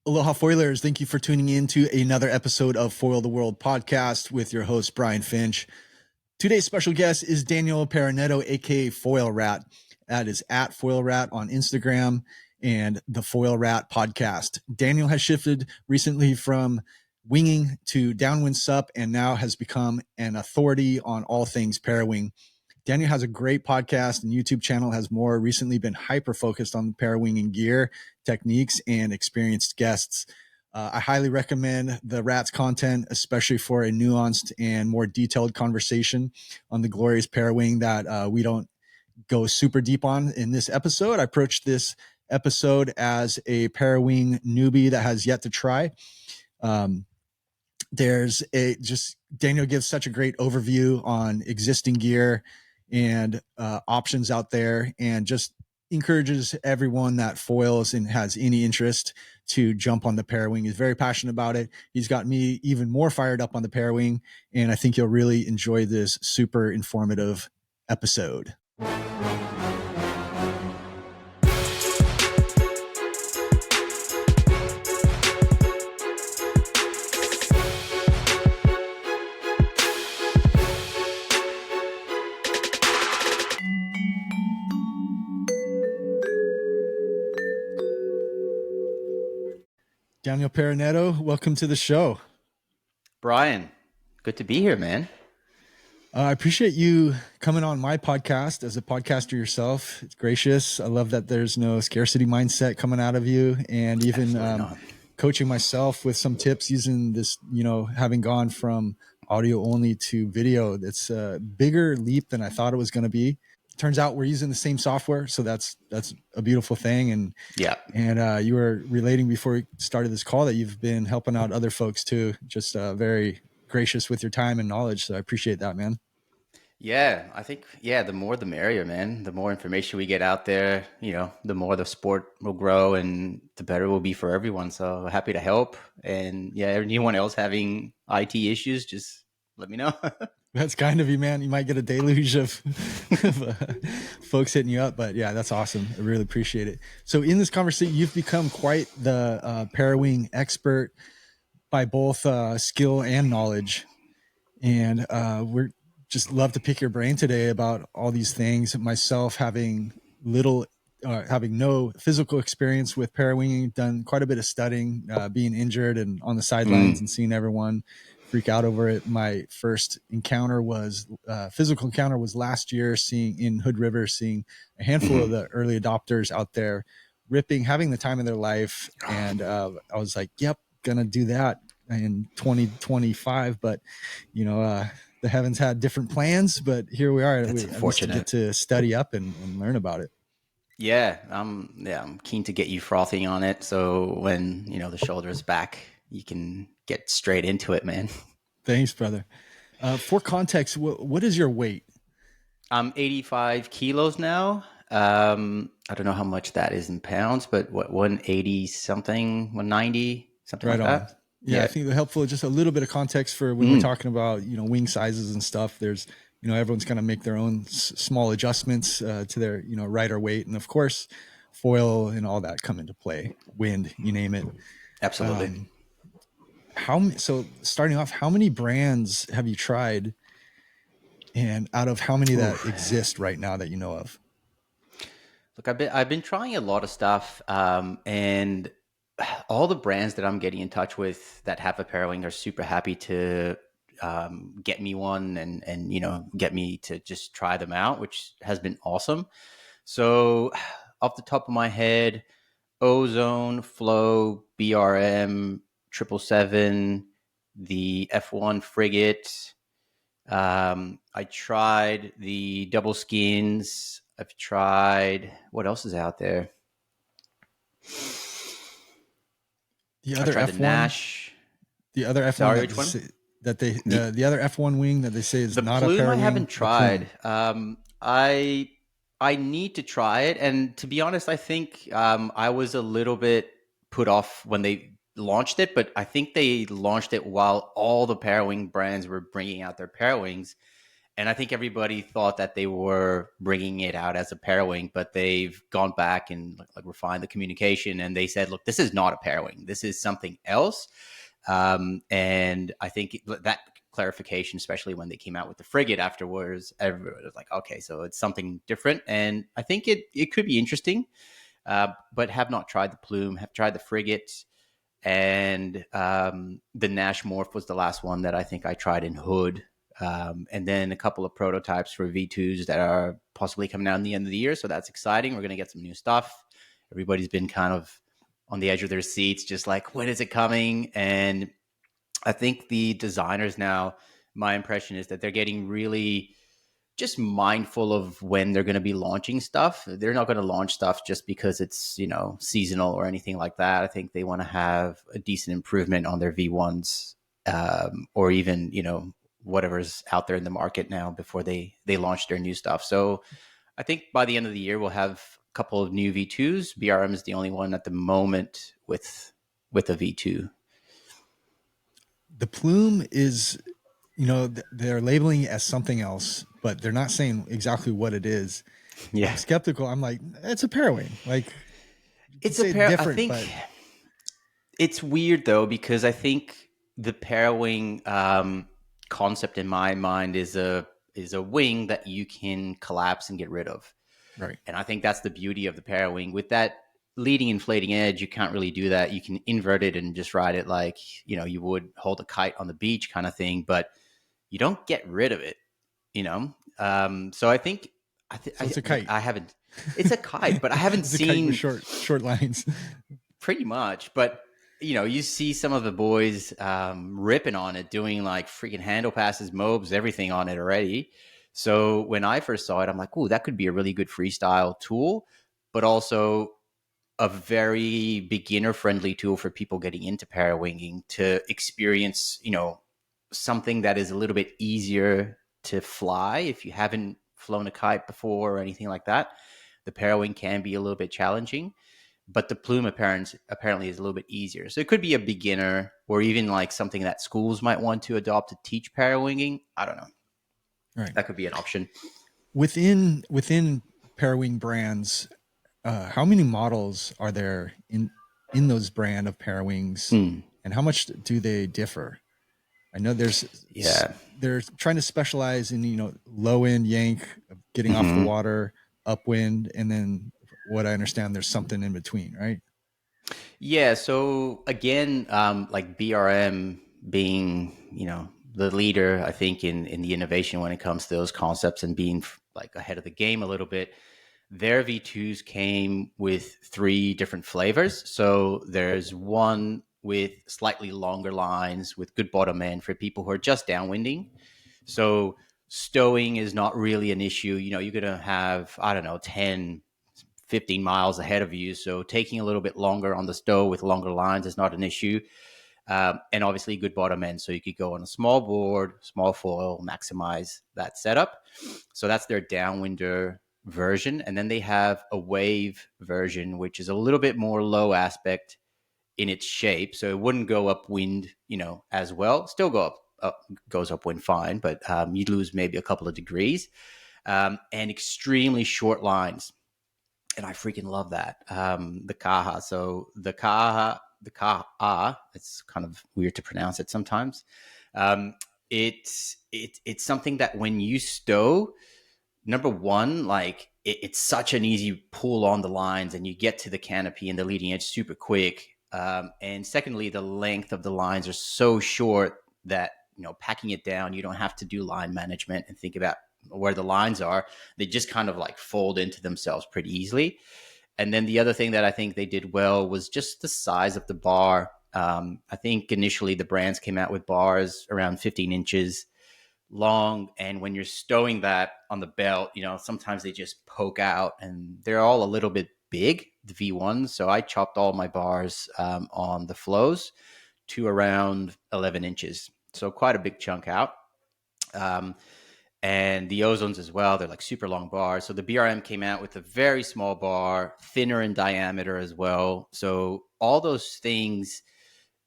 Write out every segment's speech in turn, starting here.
Aloha Foilers. Thank you for tuning in to another episode of Foil the World podcast with your host, Brian Finch. Today's special guest is Daniel Paronetto, aka Foil Rat. That is at Foil Rat on Instagram and the Foil Rat podcast. Daniel has shifted recently from winging to downwind sup and now has become an authority on all things Parawing. Daniel has a great podcast and YouTube channel, has more recently been hyper-focused on Parawinging gear, techniques, and experienced guests. I highly recommend the Rat's content, especially for a nuanced and more detailed conversation on the glorious Parawing that we don't go super deep on in this episode. I approached this episode as a Parawing newbie that has yet to try. Daniel gives such a great overview on existing gear and options out there, and just encourages everyone that foils and has any interest to jump on the Parawing. He's very passionate about it. He's got me even more fired up on the Parawing, and I think you'll really enjoy this super informative episode. Daniel Paronetto, welcome to the show. Brian, good to be here, man. I appreciate you coming on my podcast as a podcaster yourself. It's gracious. I love that there's no scarcity mindset coming out of you, and even coaching myself with some tips using this, having gone from audio only to video. It's a bigger leap than I thought it was going to be. Turns out we're using the same software, so that's a beautiful thing. And you were relating before we started this call that you've been helping out other folks too. Just very gracious with your time and knowledge. So I appreciate that, man. Yeah, I think the more the merrier, man. The more information we get out there, the more the sport will grow and the better it will be for everyone. So happy to help. And anyone else having IT issues, just let me know. That's kind of you, man. You might get a deluge of folks hitting you up, but yeah, that's awesome. I really appreciate it. So in this conversation, you've become quite the Parawing expert by both skill and knowledge. And we're just love to pick your brain today about all these things. Myself having no physical experience with Parawinging, done quite a bit of studying, being injured and on the sidelines and seeing everyone freak out over it. My first physical encounter was last year, seeing in Hood River, seeing a handful of the early adopters out there having the time of their life. And I was like, yep, gonna do that in 2025. But, the heavens had different plans, but here we are. That's unfortunate. Get to study up and learn about it. Yeah. I'm keen to get you frothing on it. So when, the shoulder's back, you can get straight into it, man. Thanks, brother. For context, what is your weight? I'm 85 kilos now. I don't know how much that is in pounds, but 180 something, 190, something right like on. that. Yeah, I think it's helpful. Just a little bit of context for when we're talking about, wing sizes and stuff. There's, everyone's going to make their own small adjustments to their, rider weight. And of course, foil and all that come into play. Wind, you name it. Absolutely. So starting off, how many brands have you tried, and out of how many that exist right now that you know of? Look, I've been trying a lot of stuff, and all the brands that I'm getting in touch with that have a Parawing are super happy to get me one and get me to just try them out, which has been awesome. So off the top of my head, Ozone, Flow, BRM, 777, the F1 Frigate. I tried the double skins. I've tried, what else is out there? The other F1, the Nash. The other F1. Sorry, which one? The other F1 wing that they say is not a Parawing. I haven't tried. I need to try it, and to be honest, I think I was a little bit put off when they launched it, but I think they launched it while all the Parawing brands were bringing out their Parawings, And I think everybody thought that they were bringing it out as a Parawing, but they've gone back and like refined the communication. And they said, look, this is not a Parawing. This is something else. And I think that clarification, especially when they came out with the frigate afterwards, everybody was like, okay, so it's something different. And I think it could be interesting, but have not tried the plume, have tried the frigate. And the Nash Morph was the last one that I think I tried in Hood. And then a couple of prototypes for V2s that are possibly coming out in the end of the year. So that's exciting. We're going to get some new stuff. Everybody's been kind of on the edge of their seats, just like, when is it coming? And I think the designers now, my impression is that they're getting really just mindful of when they're going to be launching stuff. They're not going to launch stuff just because it's, seasonal or anything like that. I think they want to have a decent improvement on their V1s, or even, whatever's out there in the market now before they launch their new stuff. So I think by the end of the year, we'll have a couple of new V2s. BRM is the only one at the moment with a V2. The plume is, they're labeling it as something else, but they're not saying exactly what it is. Yeah. I'm skeptical. I'm like, it's a Parawing. Like, it's a pair. I think it's weird though, because I think the Parawing concept in my mind is a wing that you can collapse and get rid of. Right. And I think that's the beauty of the Parawing. With that leading inflating edge, you can't really do that. You can invert it and just ride it like, you would hold a kite on the beach kind of thing, but you don't get rid of it, So I think it's a kite. It's a kite, but I haven't seen short lines. Pretty much. But you see some of the boys ripping on it, doing like freaking handle passes, mobs, everything on it already. So when I first saw it, I'm like, "Ooh, that could be a really good freestyle tool," but also a very beginner-friendly tool for people getting into parawinging to experience, something that is a little bit easier to fly if you haven't flown a kite before or anything like that. The parawing can be a little bit challenging, but the plume apparently is a little bit easier. So it could be a beginner or even like something that schools might want to adopt to teach parawinging. I don't know. Right. That could be an option. Within Parawing brands, how many models are there in those brand of Parawings, and how much do they differ? I know they're trying to specialize in, low end yank, getting off the water, upwind, and then what I understand, there's something in between, right? Yeah. So again, like BRM being, the leader, I think in the innovation when it comes to those concepts and being like ahead of the game a little bit, their V2s came with 3 different flavors. So there's one with slightly longer lines with good bottom end for people who are just downwinding. So stowing is not really an issue. You're going to have, 10, 15 miles ahead of you. So taking a little bit longer on the stow with longer lines is not an issue. And obviously good bottom end. So you could go on a small board, small foil, maximize that setup. So that's their downwinder version. And then they have a wave version, which is a little bit more low aspect in its shape. So it wouldn't go upwind, as well. Still goes upwind fine, but you'd lose maybe a couple of degrees, and extremely short lines. And I freaking love that. The Kaha. So the Kaha, it's kind of weird to pronounce it sometimes. It's something that when you stow, number one, like it's such an easy pull on the lines and you get to the canopy and the leading edge super quick. And secondly, the length of the lines are so short that, packing it down, you don't have to do line management and think about where the lines are. They just kind of like fold into themselves pretty easily. And then the other thing that I think they did well was just the size of the bar. I think initially the brands came out with bars around 15 inches long. And when you're stowing that on the belt, sometimes they just poke out and they're all a little bit big, the V1s. So I chopped all my bars on the flows to around 11 inches. So quite a big chunk out. And the Ozones as well, they're like super long bars. So the BRM came out with a very small bar, thinner in diameter as well. So all those things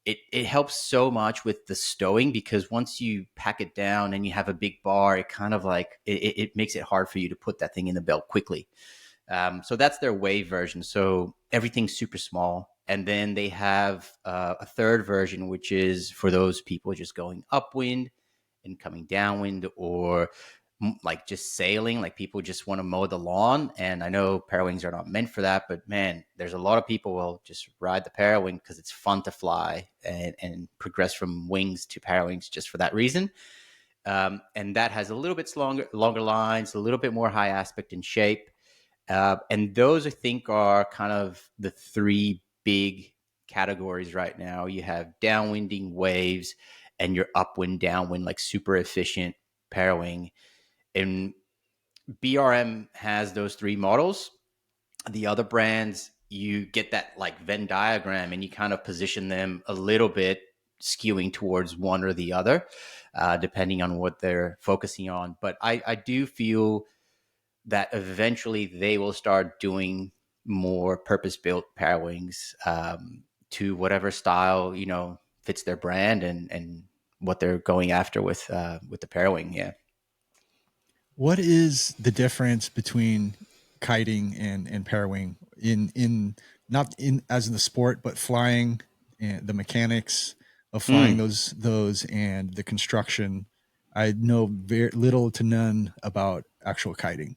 it helps so much with the stowing, because once you pack it down and you have a big bar, it kind of like it makes it hard for you to put that thing in the belt quickly. So that's their wave version. So everything's super small. And then they have a third version, which is for those people just going upwind and coming downwind, or like just sailing, like people just want to mow the lawn. And I know Parawings are not meant for that, but man, there's a lot of people will just ride the Parawing because it's fun to fly and progress from wings to Parawings just for that reason. And that has a little bit longer lines, a little bit more high aspect and shape. And those, I think, are kind of the three big categories right now. You have downwinding waves and your upwind, downwind, like super efficient Parawing. And BRM has those three models. The other brands, you get that like Venn diagram and you kind of position them a little bit skewing towards one or the other, depending on what they're focusing on. But I do feel that eventually they will start doing more purpose-built Parawings to whatever style, fits their brand and what they're going after with the Parawing. Yeah. What is the difference between kiting and parawing in not in as in the sport, but flying and the mechanics of flying Mm. those and the construction? I know very little to none about actual kiting.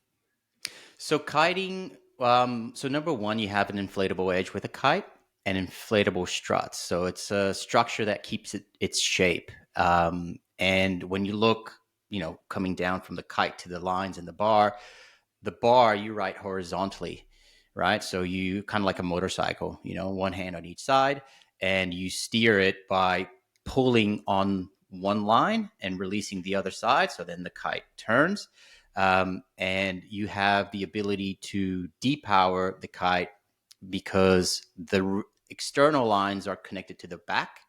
So kiting, so number one, you have an inflatable edge with a kite and inflatable struts. So it's a structure that keeps its shape. And when you look, coming down from the kite to the lines in the bar you ride horizontally, right? So you kind of like a motorcycle, one hand on each side, and you steer it by pulling on one line and releasing the other side. So then the kite turns, and you have the ability to depower the kite because the external lines are connected to the back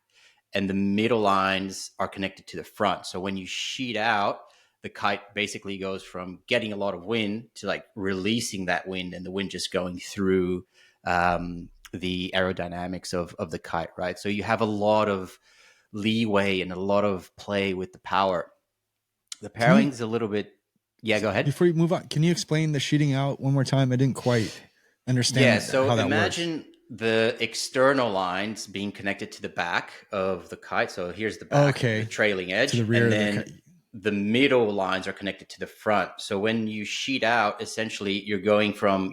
and the middle lines are connected to the front. So when you sheet out, the kite basically goes from getting a lot of wind to like releasing that wind, and the wind just going through the aerodynamics of the kite, right? So you have a lot of leeway and a lot of play with the power. The Can you, Parawing's a little bit. Yeah, go ahead. before you move on, can you explain the sheeting out one more time? I didn't quite Yeah, understand so how that works. imagine the external lines being connected to the back of the kite. So here's the back, the Okay, trailing to the edge, rear and of the then kite. the middle lines are connected to the front. So when you sheet out, essentially you're going from,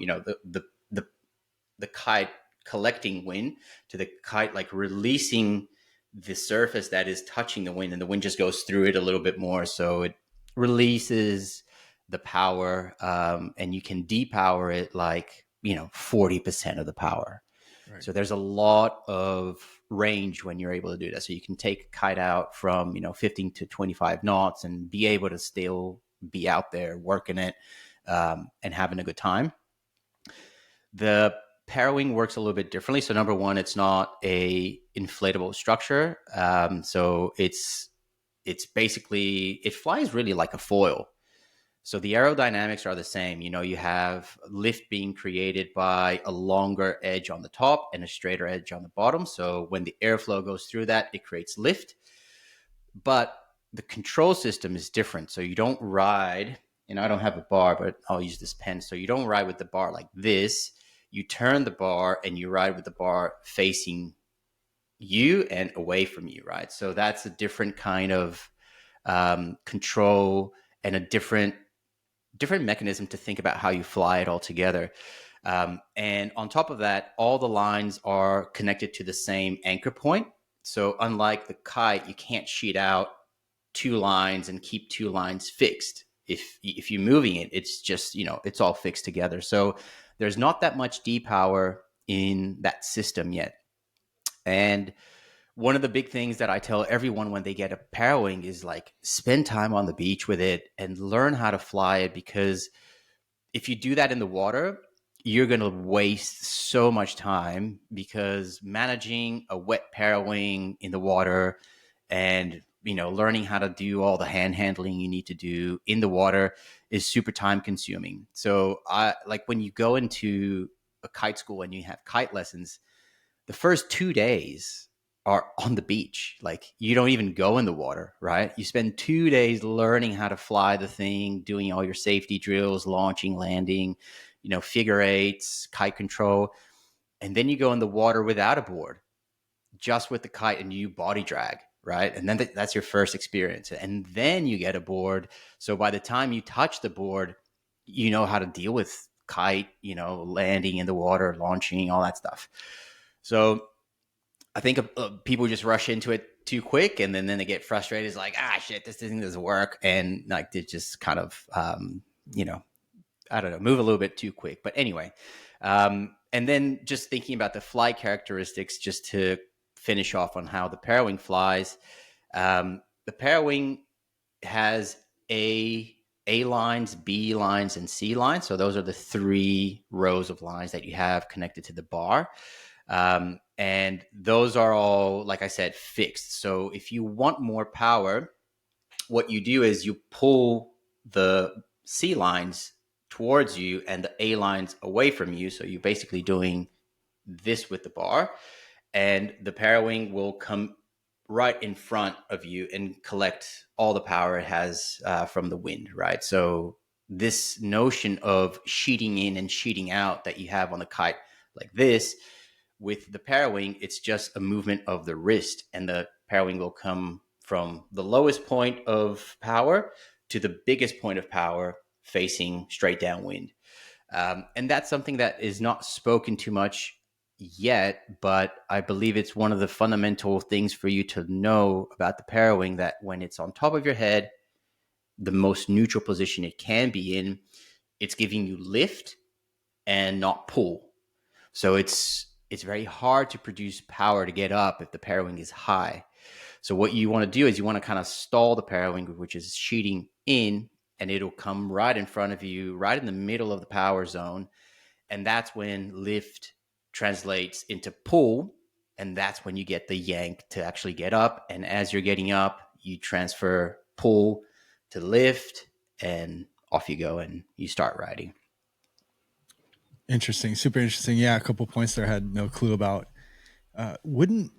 the kite collecting wind to the kite like releasing the surface that is touching the wind, and the wind just goes through it a little bit more. So it releases the power, and you can depower it like 40% of the power. Right. So there's a lot of range when you're able to do that. So you can take a kite out from 15 to 25 knots and be able to still be out there working it, and having a good time. The Parawing works a little bit differently. So number one, it's not a inflatable structure. So it's basically, it flies really like a foil. So the aerodynamics are the same. You have lift being created by a longer edge on the top and a straighter edge on the bottom. So when the airflow goes through that, it creates lift. But the control system is different. So you don't ride, I don't have a bar, but I'll use this pen. So you don't ride with the bar like this. You turn the bar and you ride with the bar facing you and away from you, right? So that's a different kind of control and a different mechanism to think about how you fly it all together. And on top of that, all the lines are connected to the same anchor point. So unlike the kite, you can't sheet out two lines and keep two lines fixed. If you're moving it, it's just, it's all fixed together. So there's not that much depower in that system yet. And one of the big things that I tell everyone when they get a Parawing is like, spend time on the beach with it and learn how to fly it, because if you do that in the water, you're going to waste so much time, because managing a wet Parawing in the water and learning how to do all the hand handling you need to do in the water is super time consuming. So I like when you go into a kite school and you have kite lessons, the first 2 days are on the beach. Like you don't even go in the water, right? You spend 2 days learning how to fly the thing, doing all your safety drills, launching, landing, figure eights, kite control. And then you go in the water without a board, just with the kite, and you body drag, right? And then that's your first experience. And then you get a board. So by the time you touch the board, you know how to deal with kite, landing in the water, launching, all that stuff. So I think people just rush into it too quick, and then they get frustrated. It's like, shit, this thing doesn't work, and like they just kind of, I don't know, move a little bit too quick. But anyway, and then just thinking about the flight characteristics, just to finish off on how the Parawing flies. The Parawing has A lines, B lines, and C lines. So those are the 3 rows of lines that you have connected to the bar. And those are all, like I said, fixed. So if you want more power, what you do is you pull the C lines towards you and the A lines away from you. So you're basically doing this with the bar, and the Parawing will come right in front of you and collect all the power it has from the wind, right? So this notion of sheeting in and sheeting out that you have on the kite like this, with the Parawing, it's just a movement of the wrist, and the Parawing will come from the lowest point of power to the biggest point of power facing straight downwind. And that's something that is not spoken too much yet, but I believe it's one of the fundamental things for you to know about the Parawing, that when it's on top of your head, the most neutral position it can be in, it's giving you lift and not pull. So it's very hard to produce power to get up if the Parawing is high. So what you want to do is you want to kind of stall the Parawing, which is sheeting in, and it'll come right in front of you, right in the middle of the power zone. And that's when lift translates into pull. And that's when you get the yank to actually get up. And as you're getting up, you transfer pull to lift, and off you go and you start riding. Interesting. Super interesting. Yeah. A couple points there I had no clue about. Wouldn't,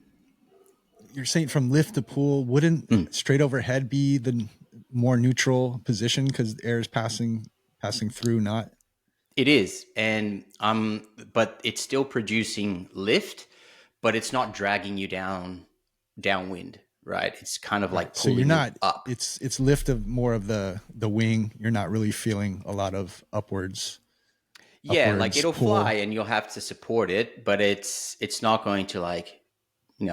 you're saying from lift to pull, wouldn't straight overhead be the more neutral position because air is passing through, not? It is. And but it's still producing lift, but it's not dragging you downwind, right? It's kind of like So you're pulling you not, up. it's lift of more of the wing. You're not really feeling a lot of upwards Yeah, like it'll pull. fly and you'll have to support it, but it's not going to like,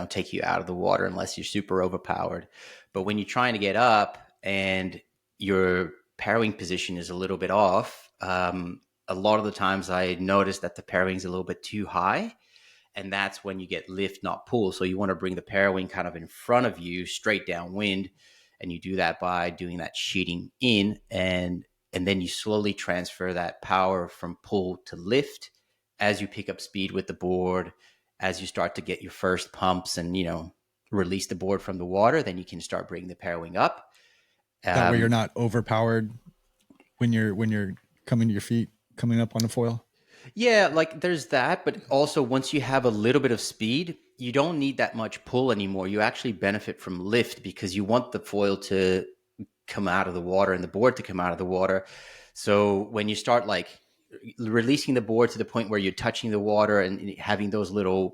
take you out of the water unless you're super overpowered. But when you're trying to get up and your Parawing position is a little bit off, a lot of the times I notice that the Parawing is a little bit too high, and that's when you get lift, not pull. So you want to bring the Parawing kind of in front of you, straight downwind, and you do that by doing that sheeting in, and then you slowly transfer that power from pull to lift as you pick up speed with the board. As you start to get your first pumps and release the board from the water, then you can start bringing the Parawing up. That way you're not overpowered when you're coming to your feet, coming up on the foil. Yeah, like there's that, but also once you have a little bit of speed, you don't need that much pull anymore. You actually benefit from lift because you want the foil to come out of the water and the board to come out of the water. So when you start like releasing the board to the point where you're touching the water and having those little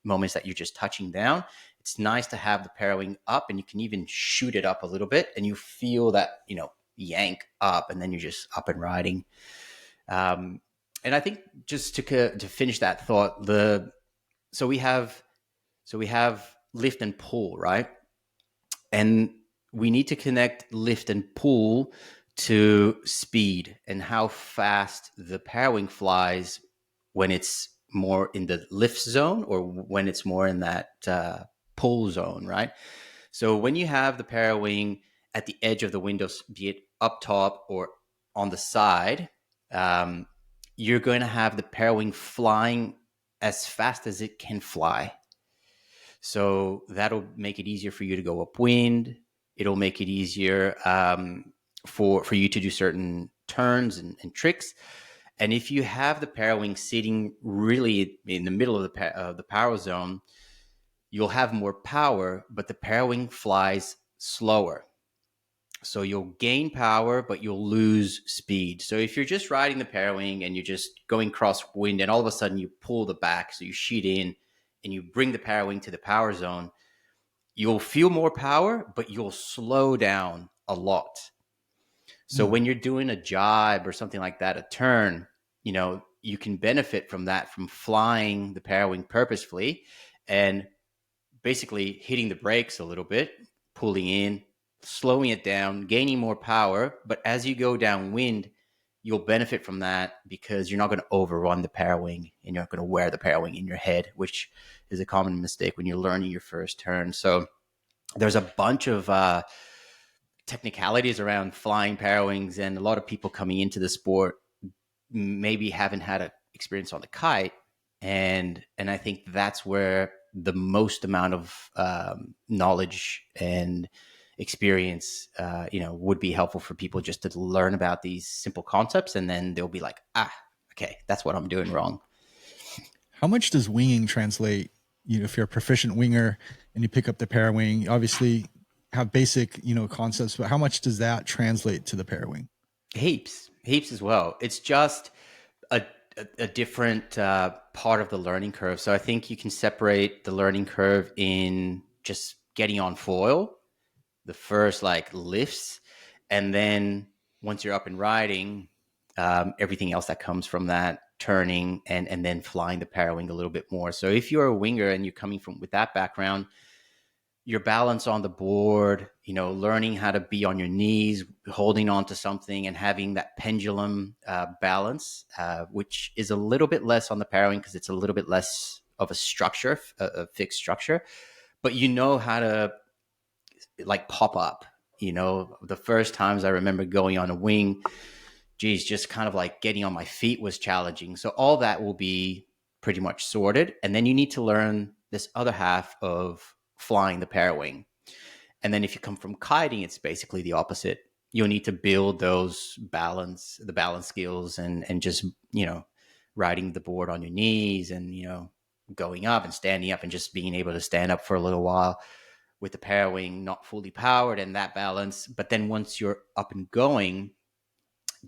moments that you're just touching down, it's nice to have the Parawing up, and you can even shoot it up a little bit and you feel that, yank up, and then you're just up and riding. And I think just to finish that thought, so we have lift and pull, right? And we need to connect lift and pull to speed and how fast the Parawing flies when it's more in the lift zone or when it's more in that pull zone, right? So when you have the Parawing at the edge of the windows, be it up top or on the side, you're going to have the Parawing flying as fast as it can fly. So that'll make it easier for you to go upwind. It'll make it easier for you to do certain turns and tricks. And if you have the Parawing sitting really in the middle of the power zone, you'll have more power, but the Parawing flies slower. So you'll gain power, but you'll lose speed. So if you're just riding the Parawing and you're just going crosswind and all of a sudden you pull the back, so you sheet in and you bring the Parawing to the power zone, you'll feel more power, but you'll slow down a lot. So when you're doing a jibe or something like that, a turn, you can benefit from that, from flying the Parawing purposefully and basically hitting the brakes a little bit, pulling in, slowing it down, gaining more power. But as you go downwind, you'll benefit from that because you're not going to overrun the Parawing and you're not going to wear the Parawing in your head, which is a common mistake when you're learning your first turn. So there's a bunch of technicalities around flying Parawings, and a lot of people coming into the sport maybe haven't had an experience on the kite, and I think that's where the most amount of knowledge and experience would be helpful for people, just to learn about these simple concepts, and then they'll be like, okay, that's what I'm doing wrong. How much does winging translate? If you're a proficient winger and you pick up the Parawing, obviously have basic concepts, but how much does that translate to the Parawing? Heaps as well. It's just a different part of the learning curve. So I think you can separate the learning curve in just getting on foil, the first lifts, and then once you're up and riding, everything else that comes from that, turning and then flying the Parawing a little bit more. So if you're a winger and you're coming from with that background, your balance on the board, learning how to be on your knees, holding on to something and having that pendulum balance, which is a little bit less on the Parawing because it's a little bit less of a structure, a fixed structure, but how to pop up. The first times I remember going on a wing, just kind of getting on my feet was challenging. So all that will be pretty much sorted. And then you need to learn this other half of flying the Parawing. And then if you come from kiting, it's basically the opposite. You'll need to build the balance skills and just, riding the board on your knees and, going up and standing up and just being able to stand up for a little while with the Parawing not fully powered and that balance. But then once you're up and going,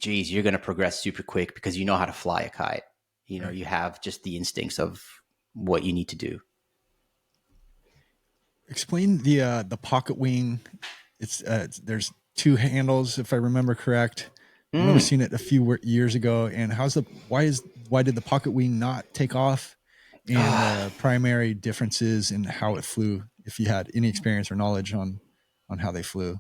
you're going to progress super quick because you know how to fly a kite. Right. You have just the instincts of what you need to do. Explain the pocket wing. It's there's two handles, if I remember correct. I remember seeing it a few years ago. And why did the pocket wing not take off? And primary differences in how it flew, if you had any experience or knowledge on how they flew.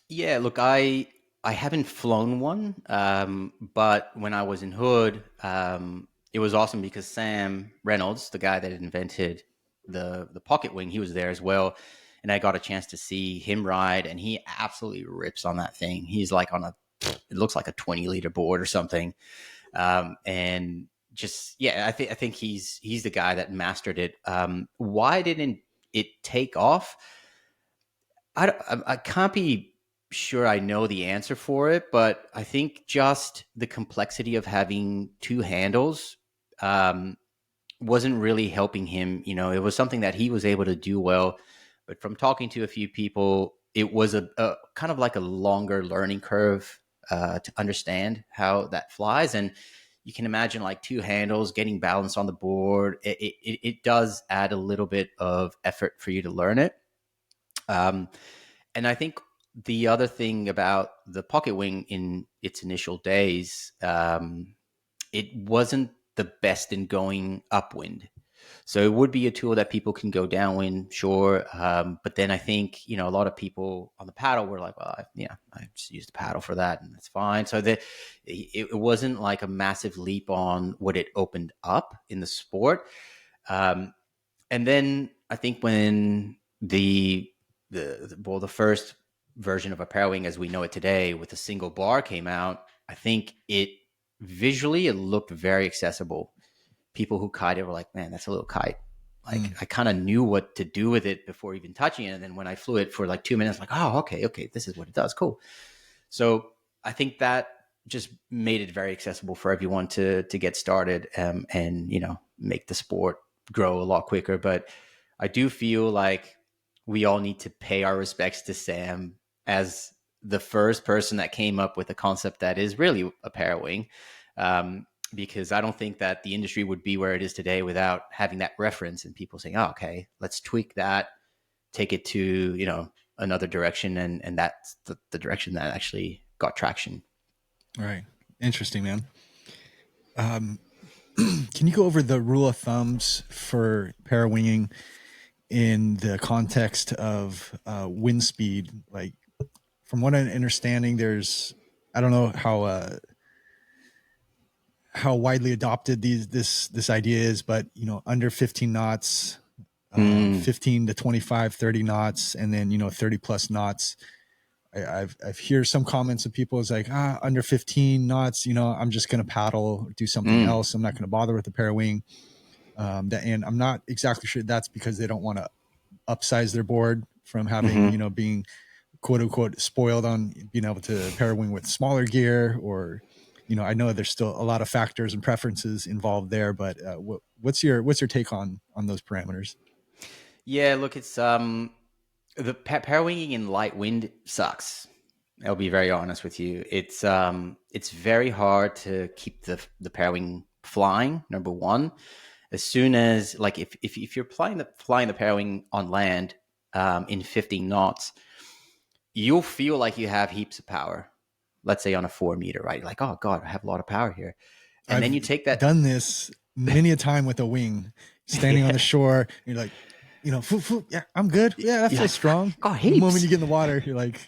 Yeah, look, I haven't flown one, but when I was in Hood, it was awesome because Sam Reynolds, the guy that invented the pocket wing, he was there as well, and I got a chance to see him ride, and he absolutely rips on that thing. He's it looks like a 20-liter board or something, and just I think he's the guy that mastered it. Why didn't it take off? I can't be sure I know the answer for it, but I think just the complexity of having two handles wasn't really helping him. It was something that he was able to do well, but from talking to a few people, it was a kind of like a longer learning curve to understand how that flies. And you can imagine two handles getting balanced on the board. It does add a little bit of effort for you to learn it. And I think the other thing about the pocket wing in its initial days, it wasn't the best in going upwind. So it would be a tool that people can go downwind, sure. But then I think, a lot of people on the paddle were like, well, I just use the paddle for that and that's fine. So it wasn't a massive leap on what it opened up in the sport. And then I think when the first version of a Parawing as we know it today with a single bar came out, I think it looked very accessible. People who kited were like, man, that's a little kite. I kind of knew what to do with it before even touching it. And then when I flew it for 2 minutes, oh, okay, this is what it does. Cool. So I think that just made it very accessible for everyone to get started and make the sport grow a lot quicker. But I do feel like we all need to pay our respects to Sam as the first person that came up with a concept that is really a Parawing. Because I don't think that the industry would be where it is today without having that reference and people saying, oh, okay, let's tweak that, take it to, another direction. And that's the direction that actually got traction. Right. Interesting, man. Can you go over the rule of thumbs for parawinging in the context of wind speed? Like, from what I'm understanding, I don't know how widely adopted this idea is, but under 15 knots, 15 to 25, 30 knots, and then 30 plus knots. I've heard some comments of people is like, under 15 knots, I'm just going to paddle or do something else. I'm not going to bother with the parawing. And I'm not exactly sure that's because they don't want to upsize their board from having, being quote unquote spoiled on being able to parawing with smaller gear, or, I know there's still a lot of factors and preferences involved there, but what's your take on those parameters? Yeah, look, it's the parawinging in light wind sucks. I'll be very honest with you. It's very hard to keep the parawing flying. Number one, as soon as like if you're flying the parawing on land in 15 knots, you'll feel like you have heaps of power. Let's say on a 4 meter, right? You're like, oh God, I have a lot of power here. And then you take that. Done this many a time with a wing, standing on the shore. You're like, yeah, I'm good. Yeah, that feels strong. Oh, the moment you get in the water, you're like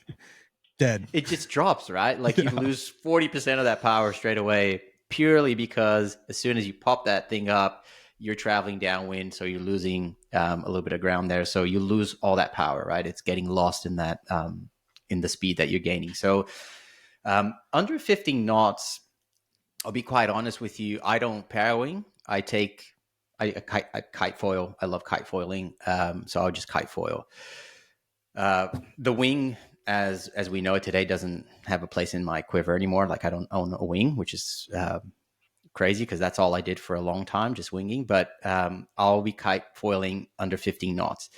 dead. It just drops, right? Like you lose 40% of that power straight away, purely because as soon as you pop that thing up, you're traveling downwind, so you're losing a little bit of ground there. So you lose all that power, right? It's getting lost in that in the speed that you're gaining. So under 15 knots, I'll be quite honest with you. I don't parawing. I kite foil. I love kite foiling. So I'll just kite foil. The wing, as we know it today, doesn't have a place in my quiver anymore. Like I don't own a wing, which is crazy because that's all I did for a long time, just winging. But I'll be kite foiling under 15 knots.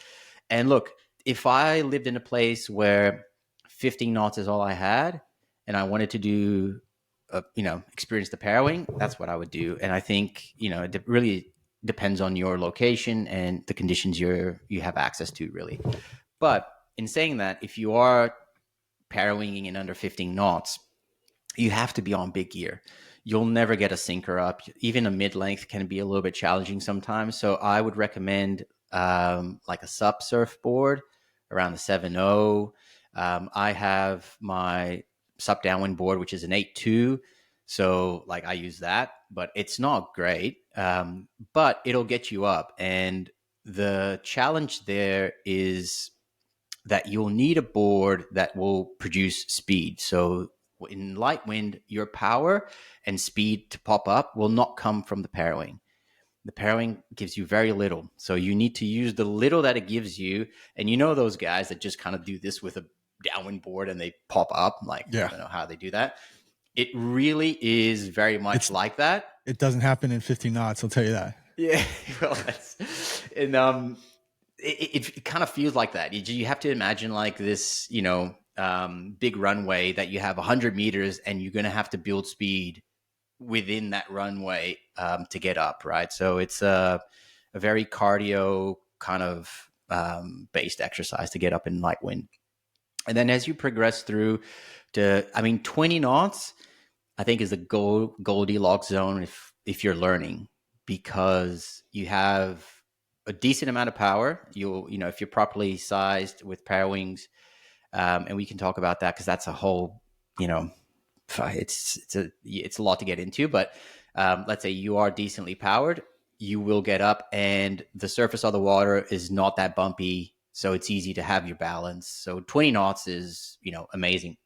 And look, if I lived in a place where 15 knots is all I had, and I wanted to do, experience the parawing, that's what I would do. And I think, it really depends on your location and the conditions you have access to, really. But in saying that, if you are parawinging in under 15 knots, you have to be on big gear. You'll never get a sinker up. Even a mid-length can be a little bit challenging sometimes. So I would recommend like a SUP surfboard around the 7.0. I have my SUP downwind board, which is an 8.2. So like I use that, but it's not great. But it'll get you up. And the challenge there is that you'll need a board that will produce speed. So in light wind, your power and speed to pop up will not come from the parawing. The parawing gives you very little. So you need to use the little that it gives you. And those guys that just kind of do this with a downwind board and they pop up, like, I don't know how they do that. It really is very much like that. It doesn't happen in 15 knots, I'll tell you that. Yeah, well, it kind of feels like that. You have to imagine like this, big runway that you have 100 meters, and you're going to have to build speed within that runway to get up, right? So it's a very cardio kind of based exercise to get up in light wind. And then as you progress through to, 20 knots, I think is the Goldilocks zone if you're learning, because you have a decent amount of power. If you're properly sized with Parawings, and we can talk about that because that's a whole, it's a lot to get into. But let's say you are decently powered, you will get up, and the surface of the water is not that bumpy, so it's easy to have your balance. So 20 knots is amazing.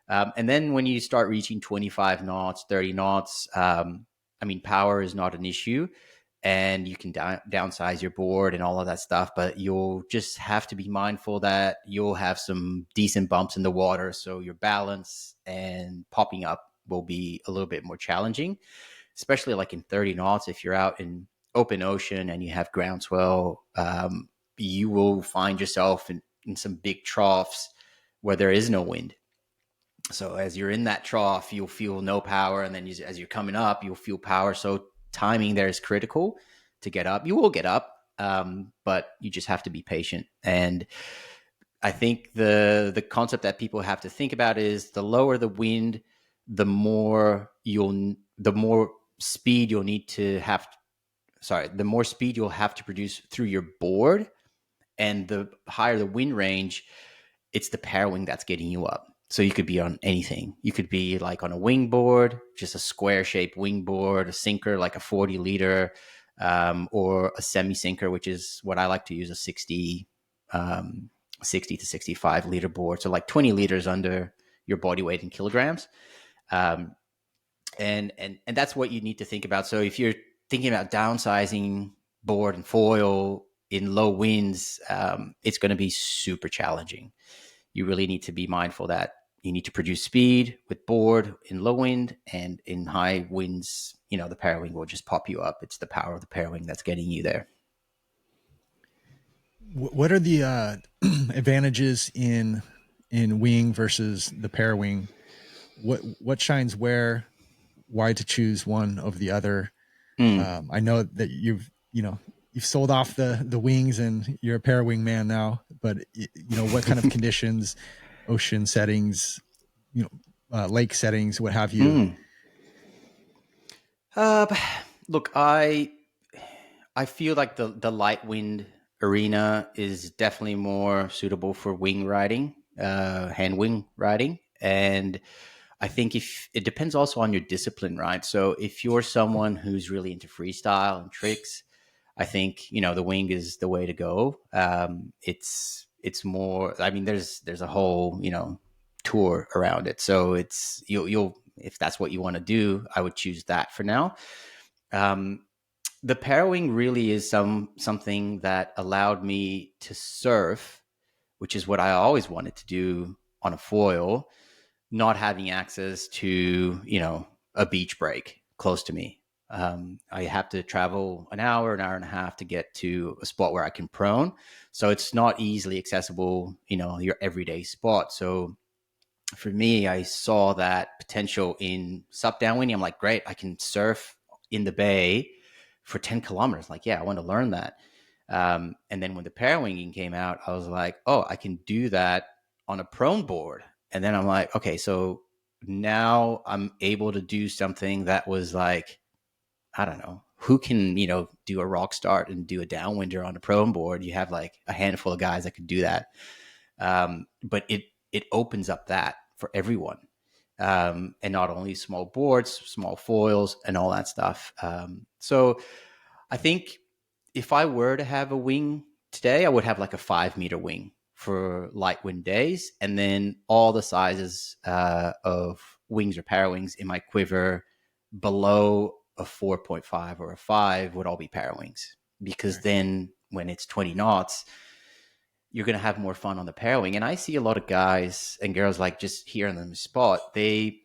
And then when you start reaching 25 knots, 30 knots, power is not an issue, and you can downsize your board and all of that stuff, but you'll just have to be mindful that you'll have some decent bumps in the water. So your balance and popping up will be a little bit more challenging, especially like in 30 knots. If you're out in open ocean and you have groundswell, you will find yourself in some big troughs where there is no wind. So as you're in that trough, you'll feel no power, and then as you're coming up, you'll feel power. So timing there is critical to get up. You will get up, but you just have to be patient. And I think the concept that people have to think about is the lower the wind, the more speed you'll need to have. Sorry, the more speed you'll have to produce through your board, and the higher the wind range, it's the parawing that's getting you up. So you could be on anything. You could be like on a wing board, just a square shaped wing board, a sinker like a 40 liter, or a semi sinker, which is what I like to use, a 60 to 65 liter board. So like 20 liters under your body weight in kilograms. And that's what you need to think about. So if you're thinking about downsizing board and foil in low winds, it's going to be super challenging. You really need to be mindful that you need to produce speed with board in low wind, and in high winds, the Parawing will just pop you up. It's the power of the Parawing that's getting you there. What are the advantages in wing versus the Parawing? What shines where? Why to choose one over the other? I know that you've sold off the wings and you're a Parawing man now, but what kind of conditions, ocean settings, lake settings, what have you? Look, I feel like the light wind arena is definitely more suitable for wing riding, hand wing riding. And I think if it depends also on your discipline, right? So if you're someone who's really into freestyle and tricks, I think, the wing is the way to go. It's more, I mean, there's a whole, tour around it. So you'll, if that's what you want to do, I would choose that for now. The Parawing really is something that allowed me to surf, which is what I always wanted to do on a foil, not having access to, a beach break close to me. I have to travel an hour and a half to get to a spot where I can prone. So it's not easily accessible, your everyday spot. So for me, I saw that potential in SUP downwinding. I'm like, great, I can surf in the bay for 10 kilometers. Like, yeah, I want to learn that. And then when the Parawinging came out, I was like, oh, I can do that on a prone board. And then I'm like, okay, so now I'm able to do something that was like, I don't know, who can, do a rock start and do a downwinder on a prone board? You have like a handful of guys that could do that. But it opens up that for everyone. And not only small boards, small foils, and all that stuff. So I think if I were to have a wing today, I would have like a 5-meter wing for light wind days. And then all the sizes of wings or Parawings in my quiver below a 4.5 or a 5 would all be Parawings. Because then when it's 20 knots, you're going to have more fun on the Parawing. And I see a lot of guys and girls like just here on the spot, they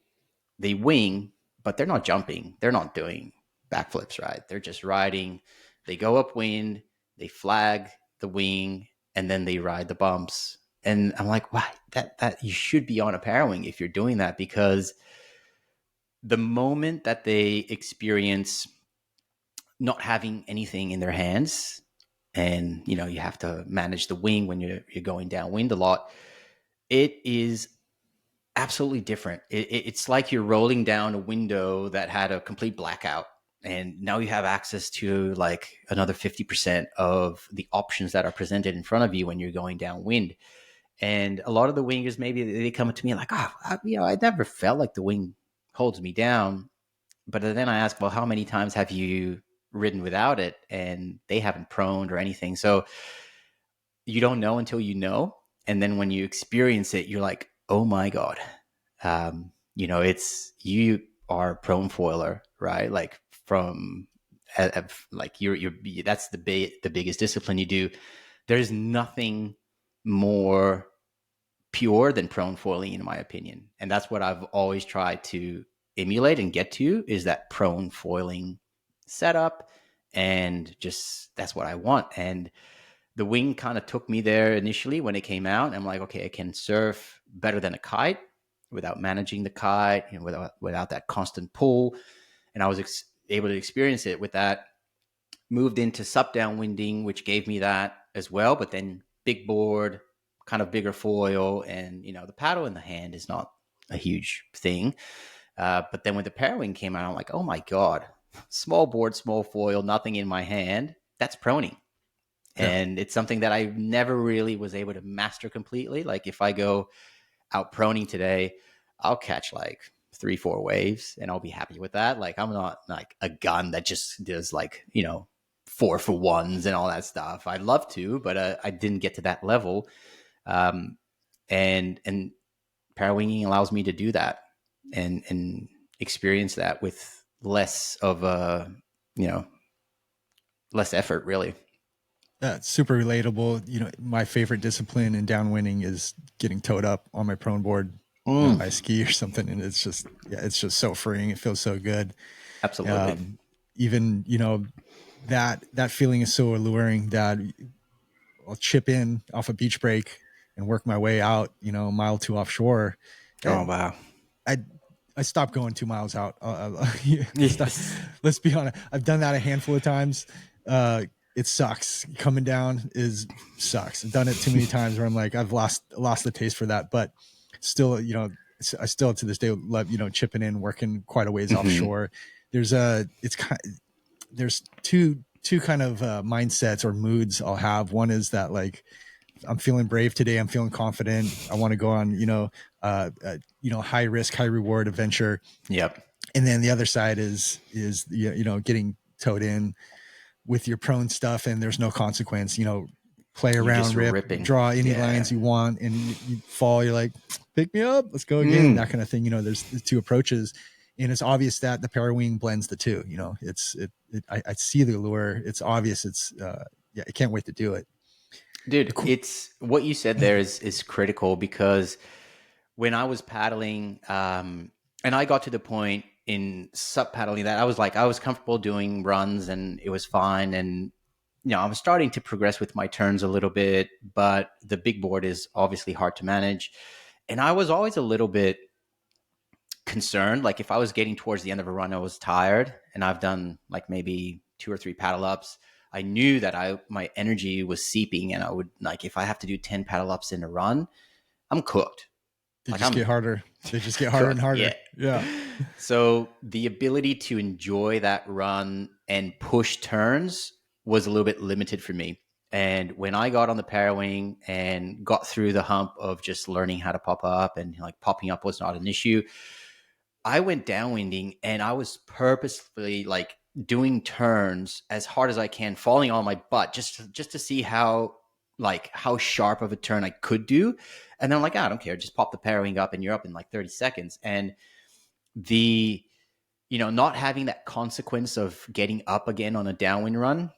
wing, but they're not jumping. They're not doing backflips, right? They're just riding. They go upwind, they flag the wing, and then they ride the bumps. And I'm like, wow, that you should be on a Parawing if you're doing that, because the moment that they experience not having anything in their hands, and you have to manage the wing when you're going downwind a lot, it is absolutely different. It's like you're rolling down a window that had a complete blackout, and now you have access to like another 50% of the options that are presented in front of you when you're going downwind. And a lot of the wingers, maybe they come to me like, I never felt like the wing holds me down. But then I ask, well, how many times have you ridden without it? And they haven't proned or anything. So you don't know until you know. And then when you experience it, you're like, oh my God. It's, you are a prone foiler, right? Like from like you're that's the biggest discipline you do. There's nothing more pure than prone foiling, in my opinion. And that's what I've always tried to emulate and get to, is that prone foiling setup and just that's what I want. And the wing kind of took me there initially when it came out. I'm like, okay, I can surf better than a kite without managing the kite and without that constant pull. And I was able to experience it with that. Moved into sup downwinding, which gave me that as well. But then big board, kind of bigger foil, and the paddle in the hand is not a huge thing. But then when the Parawing came out, I'm like, oh my god, small board, small foil, nothing in my hand. That's proning. Yeah. And it's something that I never really was able to master completely. Like if I go out proning today, I'll catch like 3-4 waves and I'll be happy with that. Like I'm not like a gun that just does like 4 for 1s and all that stuff. I'd love to, but I didn't get to that level. And Parawinging allows me to do that and experience that with less of a less effort, really. It's super relatable. My favorite discipline in downwinding is getting towed up on my prone board by ski or something. And it's just so freeing. It feels so good. Absolutely. Even, that feeling is so alluring that I'll chip in off a beach break and work my way out, a mile or 2 offshore. Oh, wow. I stopped going 2 miles out. Yes. Let's be honest. I've done that a handful of times. It sucks. Coming down sucks. I've done it too many times where I'm like, I've lost the taste for that, but still, I still to this day love, chipping in, working quite a ways offshore. There's two kind of mindsets or moods I'll have. One is that like, I'm feeling brave today. I'm feeling confident. I want to go on, high risk, high reward adventure. Yep. And then the other side is getting towed in with your prone stuff and there's no consequence, play around, draw any lines you want, and you fall, you're like, pick me up, let's go again, that kind of thing. There's the two approaches, and it's obvious that the Parawing blends the two. I see the allure. It's obvious. It's I can't wait to do it. Dude, it's what you said there is critical, because when I was paddling, and I got to the point in sup paddling that I was comfortable doing runs and it was fine. And, I was starting to progress with my turns a little bit, but the big board is obviously hard to manage. And I was always a little bit concerned. Like if I was getting towards the end of a run, I was tired and I've done like maybe 2 or 3 paddle ups. I knew that my energy was seeping, and I would, like, if I have to do 10 paddle ups in a run, I'm cooked. They just get harder. They just get harder and harder. Yeah. So the ability to enjoy that run and push turns was a little bit limited for me. And when I got on the Parawing and got through the hump of just learning how to pop up, and like popping up was not an issue, I went downwinding and I was purposefully like doing turns as hard as I can, falling on my butt just to see how sharp of a turn I could do. And then I'm like, I don't care, just pop the Parawing up and you're up in like 30 seconds. And the, not having that consequence of getting up again on a downwind run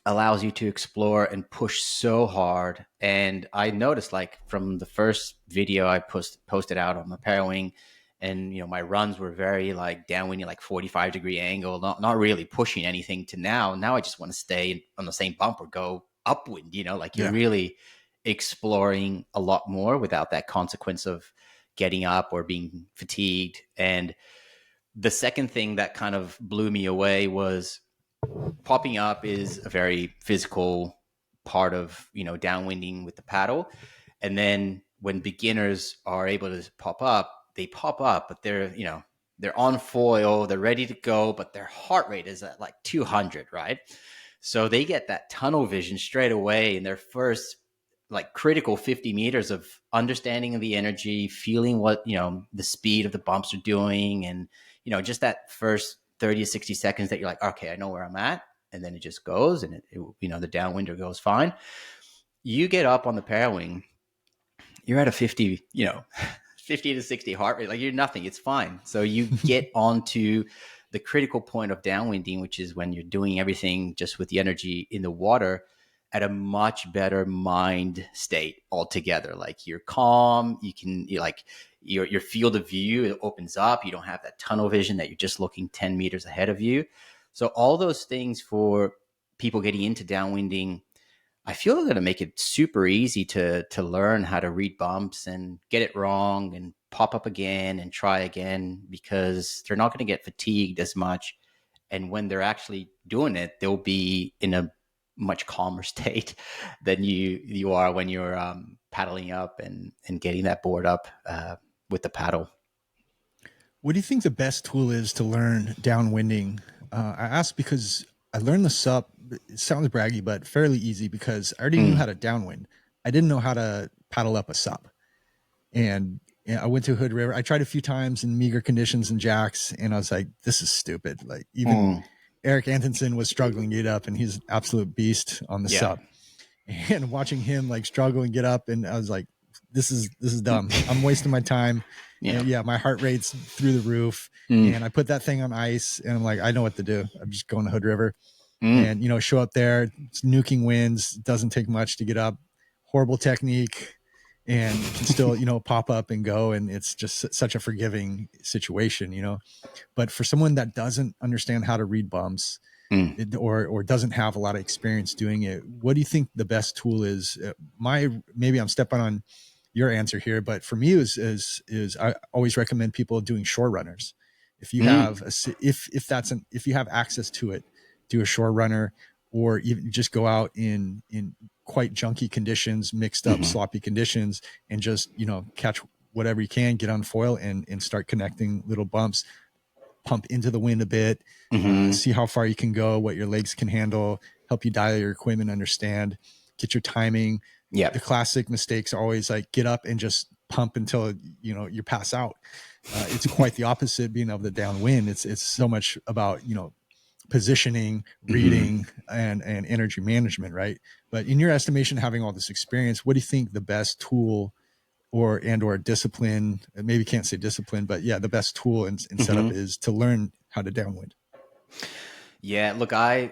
allows you to explore and push so hard. And I noticed, like, from the first video I posted out on the Parawing, and my runs were very like downwinding, like 45-degree angle, not really pushing anything, to now I just want to stay on the same bump or go upwind. You're really exploring a lot more without that consequence of getting up or being fatigued. And the second thing that kind of blew me away was popping up is a very physical part of downwinding with the paddle. And then when beginners are able to pop up, they pop up, but they're on foil, they're ready to go, but their heart rate is at like 200, right? So they get that tunnel vision straight away in their first like critical 50 meters of understanding of the energy, feeling what, the speed of the bumps are doing. And, just that first 30 to 60 seconds that you're like, okay, I know where I'm at. And then it just goes, and the downwinder goes fine. You get up on the Parawing, you're at a 50, 50 to 60 heart rate, like you're nothing. It's fine. So you get onto the critical point of downwinding, which is when you're doing everything just with the energy in the water at a much better mind state altogether. Like you're calm, you're like your field of view, it opens up. You don't have that tunnel vision that you're just looking 10 meters ahead of you. So all those things for people getting into downwinding, I feel they're going to make it super easy to learn how to read bumps and get it wrong and pop up again and try again, because they're not going to get fatigued as much. And when they're actually doing it, they'll be in a much calmer state than you are when you're paddling up and getting that board up with the paddle. What do you think the best tool is to learn downwinding? I asked because I learned the sup. It sounds braggy, but fairly easy because I already knew how to downwind. I didn't know how to paddle up a sup. And I went to Hood River. I tried a few times in meager conditions and jacks, and I was like, this is stupid. Like even Eric Antonsen was struggling to get up, and he's an absolute beast on the sup. And watching him like struggle and get up, and I was like, this is dumb. I'm wasting my time. And my heart rate's through the roof. And I put that thing on ice, and I'm like, I know what to do. I'm just going to Hood River and, you know, show up there. It's nuking winds. Doesn't take much to get up. Horrible technique, and can still, you know, pop up and go. And it's just such a forgiving situation, you know. But for someone that doesn't understand how to read bumps, or doesn't have a lot of experience doing it, what do you think the best tool is? Maybe I'm stepping on your answer here, but for me is I always recommend people doing shore runners. If you have if you have access to it, do a shore runner, or even just go out in quite junky conditions, mixed up sloppy conditions, and just, you know, catch whatever you can, get on foil and start connecting little bumps. Pump into the wind a bit, see how far you can go, what your legs can handle, help you dial your equipment, understand, get your timing. Yeah. The classic mistakes are always like get up and just pump until, you know, you pass out. It's quite the opposite being able to downwind. It's so much about, you know, positioning, reading, and energy management, right? But in your estimation, having all this experience, what do you think the best tool or discipline, maybe can't say discipline, but yeah, the best tool and setup is to learn how to downwind? Yeah, look, I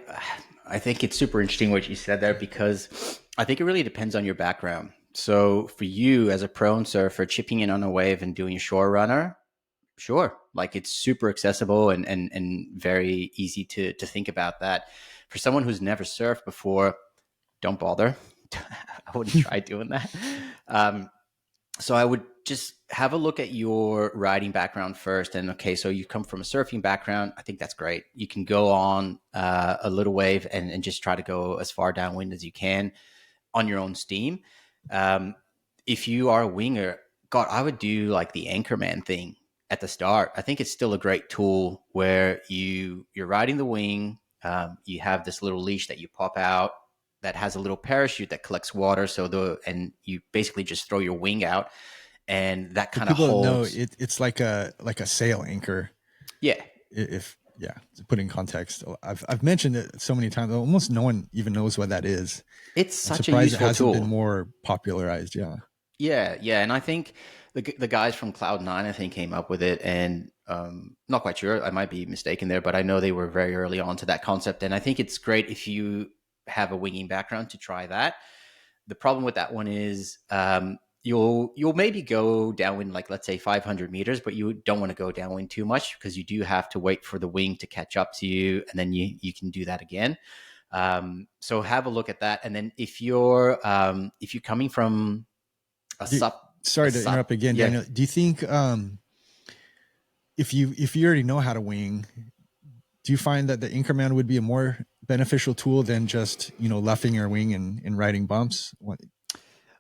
think it's super interesting what you said there, because I think it really depends on your background. So for you as a prone surfer, chipping in on a wave and doing a shore runner, sure, like it's super accessible and very easy to think about that. For someone who's never surfed before, don't bother. I wouldn't try doing that. So I would just have a look at your riding background first. And okay, so you come from a surfing background. I think that's great. You can go on a little wave and just try to go as far downwind as you can on your own steam. If you are a winger, God, I would do like the Anchorman thing at the start. I think it's still a great tool where you're riding the wing. You have this little leash that you pop out that has a little parachute that collects water. And you basically just throw your wing out, and that kind of holds. Know it's like a sail anchor. Yeah. To put in context, I've mentioned it so many times. Almost no one even knows what that is. It's such a useful it hasn't tool. been more popularized. Yeah. And I think the guys from Cloud9, I think, came up with it, and not quite sure. I might be mistaken there, but I know they were very early on to that concept. And I think it's great if you have a winging background to try that. The problem with that one is you'll maybe go downwind, like let's say 500 meters, but you don't want to go downwind too much, because you do have to wait for the wing to catch up to you, and then you can do that again. So have a look at that. And then if you're coming from sorry to interrupt again, Daniel. Do you think if you already know how to wing, do you find that the Anchorman would be a more beneficial tool than just, you know, luffing your wing and riding bumps?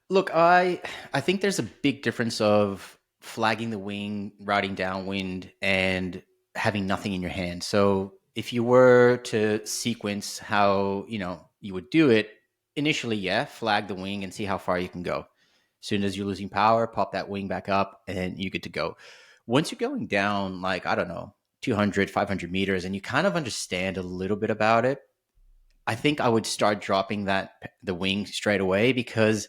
Look, I think there's a big difference of flagging the wing, riding downwind, and having nothing in your hand. So if you were to sequence how, you know, you would do it initially, flag the wing and see how far you can go. As soon as you're losing power, pop that wing back up and you're good to go. Once you're going down, like, I don't know, 200, 500 meters, and you kind of understand a little bit about it, I think I would start dropping the wing straight away, because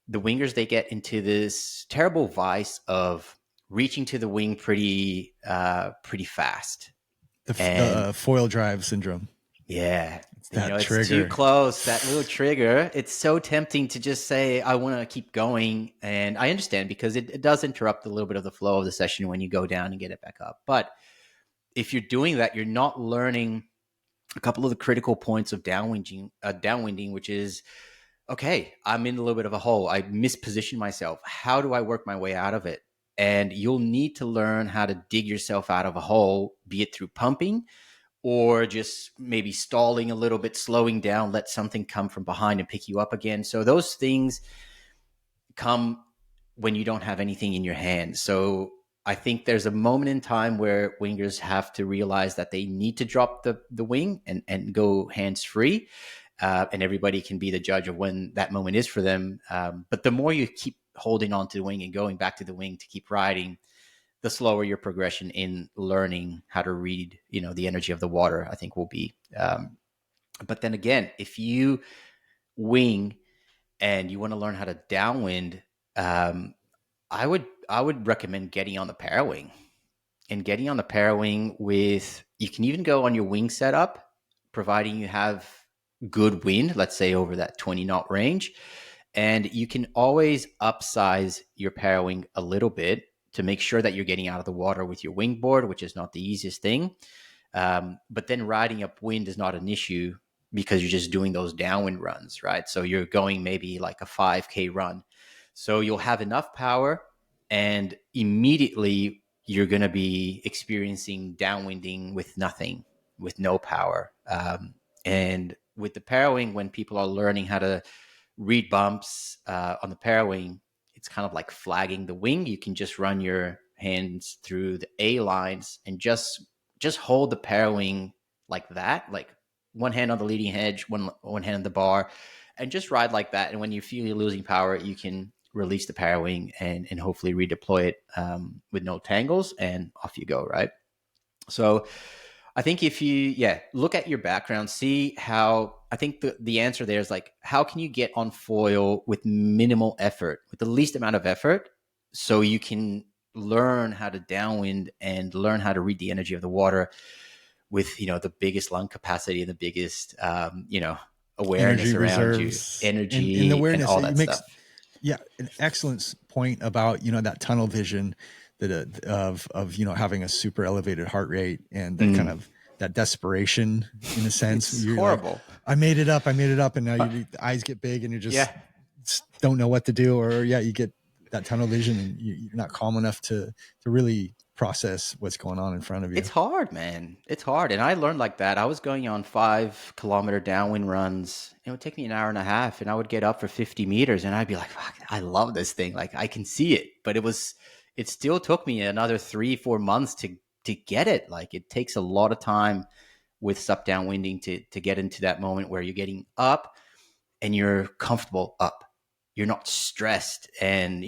the wingers, they get into this terrible vice of reaching to the wing pretty fast. The foil drive syndrome. Yeah. That trigger. It's too close, that little trigger. It's so tempting to just say, I want to keep going. And I understand, because it does interrupt a little bit of the flow of the session when you go down and get it back up. But if you're doing that, you're not learning a couple of the critical points of downwinding, which is, okay, I'm in a little bit of a hole. I mispositioned myself. How do I work my way out of it? And you'll need to learn how to dig yourself out of a hole, be it through pumping or just maybe stalling a little bit, slowing down, let something come from behind and pick you up again. So those things come when you don't have anything in your hands. So I think there's a moment in time where wingers have to realize that they need to drop the wing and go hands free. And everybody can be the judge of when that moment is for them. But the more you keep holding on to the wing and going back to the wing to keep riding, the slower your progression in learning how to read, the energy of the water, I think will be. But then again, if you wing and you want to learn how to downwind, I would recommend getting on the Parawing and getting on the Parawing you can even go on your wing setup, providing you have good wind, let's say over that 20 knot range. And you can always upsize your Parawing a little bit to make sure that you're getting out of the water with your wingboard, which is not the easiest thing. But then riding upwind is not an issue because you're just doing those downwind runs, right? So you're going maybe like a 5K run. So you'll have enough power and immediately you're going to be experiencing downwinding with nothing, with no power. And with the Parawing, when people are learning how to read bumps on the Parawing, it's kind of like flagging the wing. You can just run your hands through the A lines and just hold the Parawing like that, like one hand on the leading edge, one hand on the bar, and just ride like that. And when you feel you're losing power, you can release the Parawing and hopefully redeploy it with no tangles, and off you go, right? So I think if you, look at your background, see how, I think the answer there is like, how can you get on foil with minimal effort, with the least amount of effort, so you can learn how to downwind and learn how to read the energy of the water with, the biggest lung capacity and the biggest, awareness Energy around you, reserves and energy and awareness. all It that makes, stuff. yeah, an excellent point about, that tunnel vision that of having a super elevated heart rate and that kind of that desperation in a sense. It's You're like, horrible. I made it up, and now the eyes get big and you Yeah. just don't know what to do, or you get that tunnel vision and you're not calm enough to really process what's going on in front of you. It's hard, man. It's hard. And I learned like that. I was going on 5 kilometer downwind runs. It would take me an hour and a half, and I would get up for 50 meters and I'd be like, fuck, I love this thing. Like, I can see it. But it still took me another 3-4 months to get it. Like, it takes a lot of time with sup downwinding to get into that moment where you're getting up and you're comfortable up. You're not stressed. And,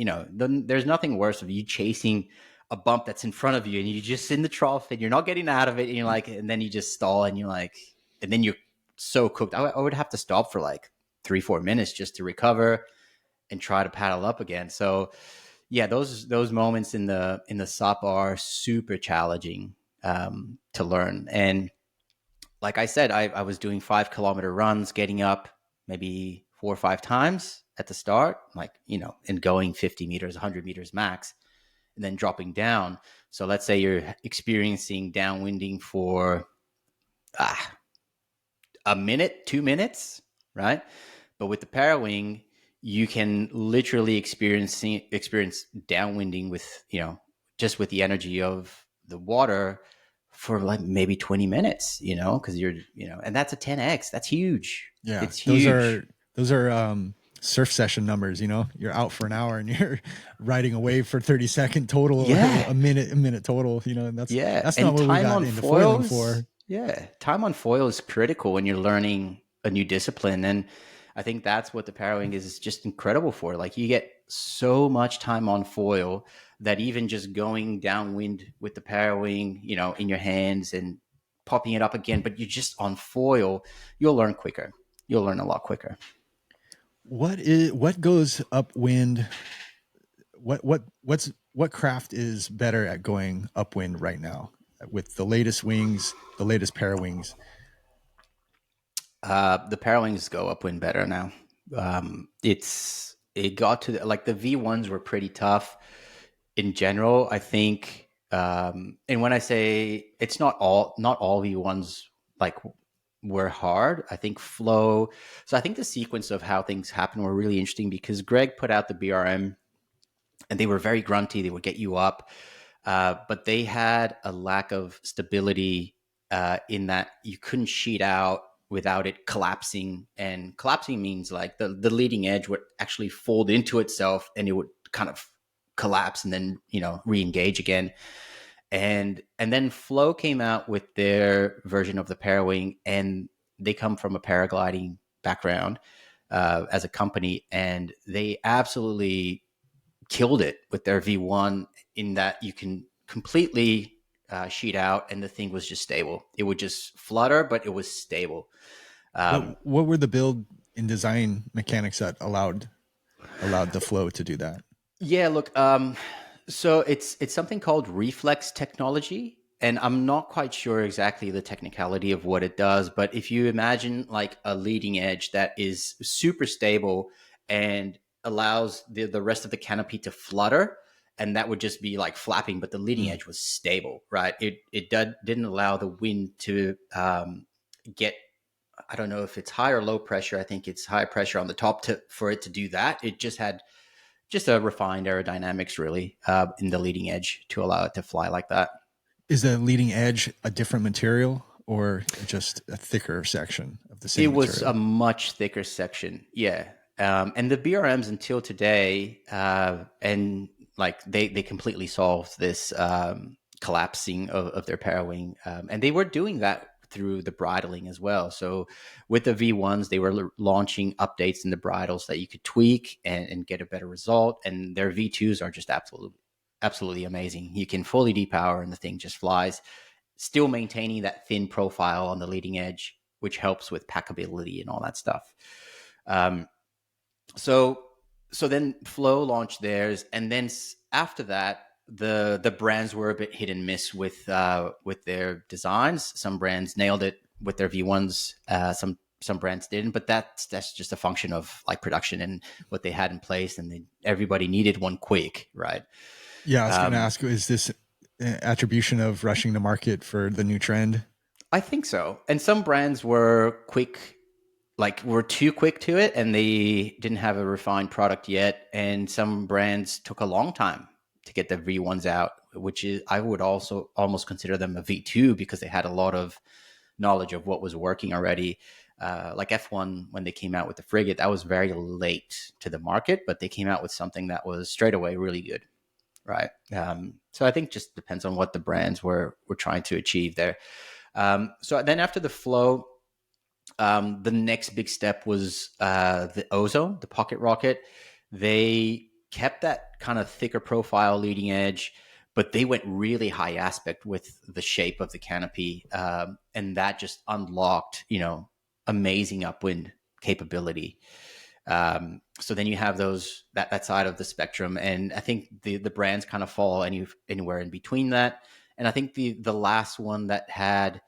there's nothing worse of you chasing a bump that's in front of you and you're just in the trough and you're not getting out of it. And you're like, and then you just stall and you're like, and then you're so cooked. I would have to stop for like 3-4 minutes just to recover and try to paddle up again. So yeah, those moments in the sup are super challenging to learn. And like I said, I was doing 5 kilometer runs, getting up maybe 4 or 5 times at the start, like, and going 50 meters, 100 meters max, and then dropping down. So let's say you're experiencing downwinding for a minute, 2 minutes, right? But with the Parawing, you can literally experience downwinding with, just with the energy of the water for like maybe 20 minutes, because you're, and that's a 10x. That's huge. Yeah. It's huge. Those are surf session numbers. You're out for an hour and you're riding a wave for 30-second total, Yeah. a minute total, and that's and not what we got into foiling for. Yeah. Time on foil is critical when you're learning a new discipline. And I think that's what the Parawing is just incredible for. Like, you get so much time on foil that even just going downwind with the Parawing, in your hands and popping it up again, but you're just on foil, you'll learn quicker. You'll learn a lot quicker. What goes upwind? What craft is better at going upwind right now with the latest wings, the latest Parawings? The Parawings go upwind better now. It got to like the V1s were pretty tough in general, I think. And when I say it's not all V1s like were hard. I think flow. So I think the sequence of how things happen were really interesting because Greg put out the BRM and they were very grunty. They would get you up, but they had a lack of stability in that you couldn't sheet out without it collapsing. And collapsing means like the leading edge would actually fold into itself and it would kind of collapse and then, re-engage again. And then Flow came out with their version of the Parawing, and they come from a paragliding background as a company, and they absolutely killed it with their V1 in that you can completely sheet out, and the thing was just stable. It would just flutter, but it was stable. What were the build and design mechanics that allowed the Flow to do that? Yeah, look, so it's something called reflex technology, and I'm not quite sure exactly the technicality of what it does, but if you imagine like a leading edge that is super stable and allows the rest of the canopy to flutter, and that would just be like flapping, but the leading edge was stable, right? Didn't allow the wind to get, I don't know if it's high or low pressure. I think it's high pressure on the top for it to do that. It just had just a refined aerodynamics really in the leading edge to allow it to fly like that. Is the leading edge a different material or just a thicker section of the It same was material? a much thicker section, yeah. And the BRMs until today, and like they completely solved this collapsing of their Parawing, and they were doing that through the bridling as well. So with the V1s, they were launching updates in the bridles that you could tweak and get a better result. And their V2s are just absolutely amazing. You can fully depower and the thing just flies, still maintaining that thin profile on the leading edge, which helps with packability and all that stuff. Um, so so then Flow launched theirs, and then after that, the brands were a bit hit and miss with their designs. Some brands nailed it with their V1s. Some brands didn't, but that's just a function of like production and what they had in place, and everybody needed one quick, right? Yeah, I was going to Um, ask, is this attribution of rushing to market for the new trend? I think so. And some brands were quick, like were too quick to it, and they didn't have a refined product yet. And some brands took a long time to get the V1s out, which is I would also almost consider them a V2 because they had a lot of knowledge of what was working already. Like F1, when they came out with the frigate, that was very late to the market, but they came out with something that was straight away really good, right? So I think just depends on what the brands were trying to achieve there. So then after the Flow, the next big step was the Ozone, the pocket rocket. They kept that kind of thicker profile leading edge, but they went really high aspect with the shape of the canopy, and that just unlocked, amazing upwind capability. So then you have that side of the spectrum, and I think the brands kind of fall anywhere in between that. And I think the last one that had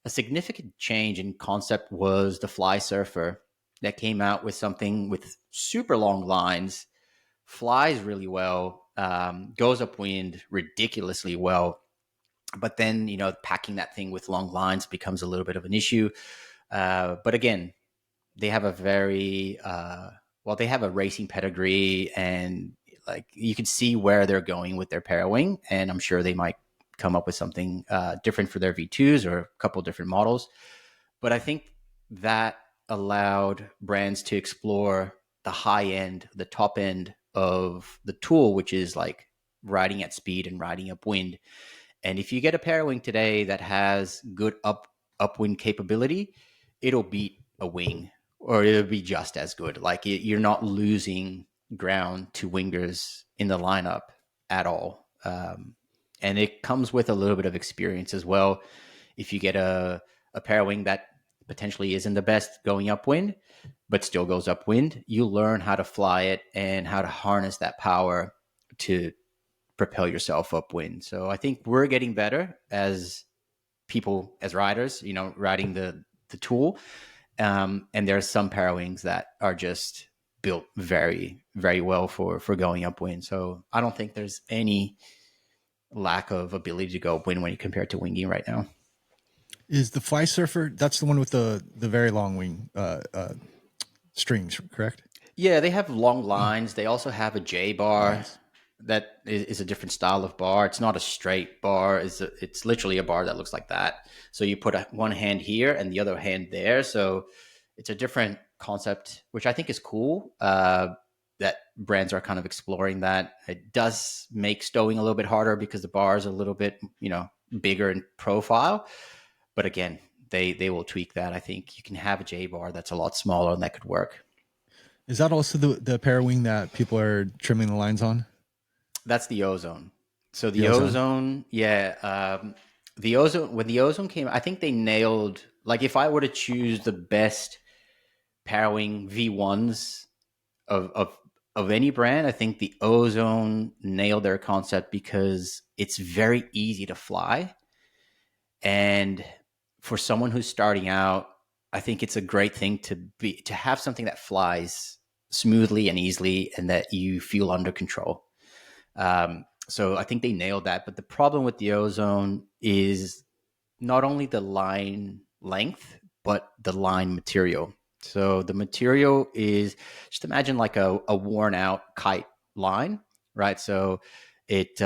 a significant change in concept was the Fly Surfer that came out with something with super long lines, flies really well, goes upwind ridiculously well. But then, packing that thing with long lines becomes a little bit of an issue. But again, they have a very, they have a racing pedigree, and like you can see where they're going with their Parawing, and I'm sure they might come up with something different for their V2s or a couple different models. But I think that allowed brands to explore the high end, the top end of the tool, which is like riding at speed and riding upwind. And if you get a Parawing today that has good upwind capability, it'll beat a wing, or it'll be just as good. Like you're not losing ground to wingers in the lineup at all. And it comes with a little bit of experience as well. If you get a Parawing that potentially isn't the best going upwind, but still goes upwind, you learn how to fly it and how to harness that power to propel yourself upwind. So I think we're getting better as people, as riders, riding the tool. And there are some Parawings that are just built very, very well for going upwind. So I don't think there's any lack of ability to go upwind when you compare it to winging right now. Is the Fly Surfer? That's the one with the very long wing strings, correct? Yeah, they have long lines. They also have a J bar Lines. that is a different style of bar. It's not a straight bar. It's literally a bar that looks like that. So you put one hand here and the other hand there. So it's a different concept, which I think is cool. That brands are kind of exploring that. It does make stowing a little bit harder because the bar is a little bit, bigger in profile. But again, they will tweak that. I think you can have a J bar that's a lot smaller and that could work. Is that also the Parawing that people are trimming the lines on? That's the ozone. So The the ozone. ozone, yeah, the ozone. When the ozone came, I think they nailed. Like, if I were to choose the best Parawing V1s of of any brand, I think the ozone nailed their concept because it's very easy to fly, and for someone who's starting out, I think it's a great thing to have something that flies smoothly and easily, and that you feel under control. So I think they nailed that. But the problem with the ozone is not only the line length, but the line material. So the material is, just imagine like a worn out kite line, right? So it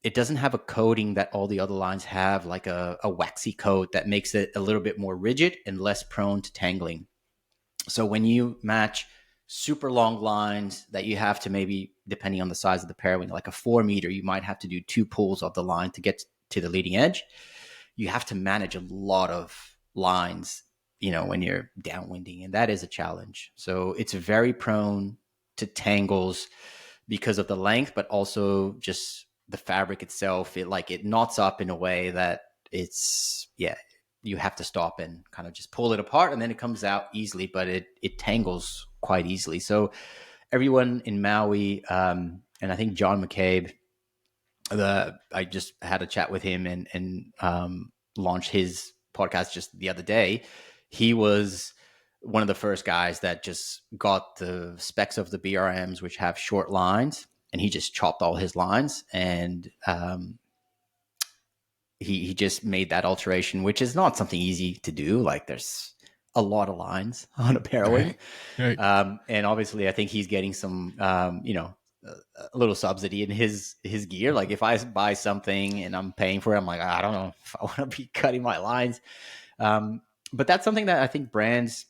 it doesn't have a coating that all the other lines have, like a waxy coat that makes it a little bit more rigid and less prone to tangling. So when you match super long lines that you have to, maybe depending on the size of the pair, when like a 4 meter, you might have to do two pulls of the line to get to the leading edge. You have to manage a lot of lines, when you're downwinding, and that is a challenge. So it's very prone to tangles because of the length, but also just the fabric itself. It knots up in a way that it's, yeah, you have to stop and kind of just pull it apart, and then it comes out easily, but it tangles quite easily. So everyone in Maui, and I think John McCabe, I just had a chat with him and launched his podcast just the other day. He was one of the first guys that just got the specs of the BRMs, which have short lines, and he just chopped all his lines, and he just made that alteration, which is not something easy to do. Like, there's a lot of lines on a Parawing. Right. Right. And obviously I think he's getting some, a little subsidy in his gear. Like, if I buy something and I'm paying for it, I'm like, I don't know if I want to be cutting my lines. But that's something that I think brands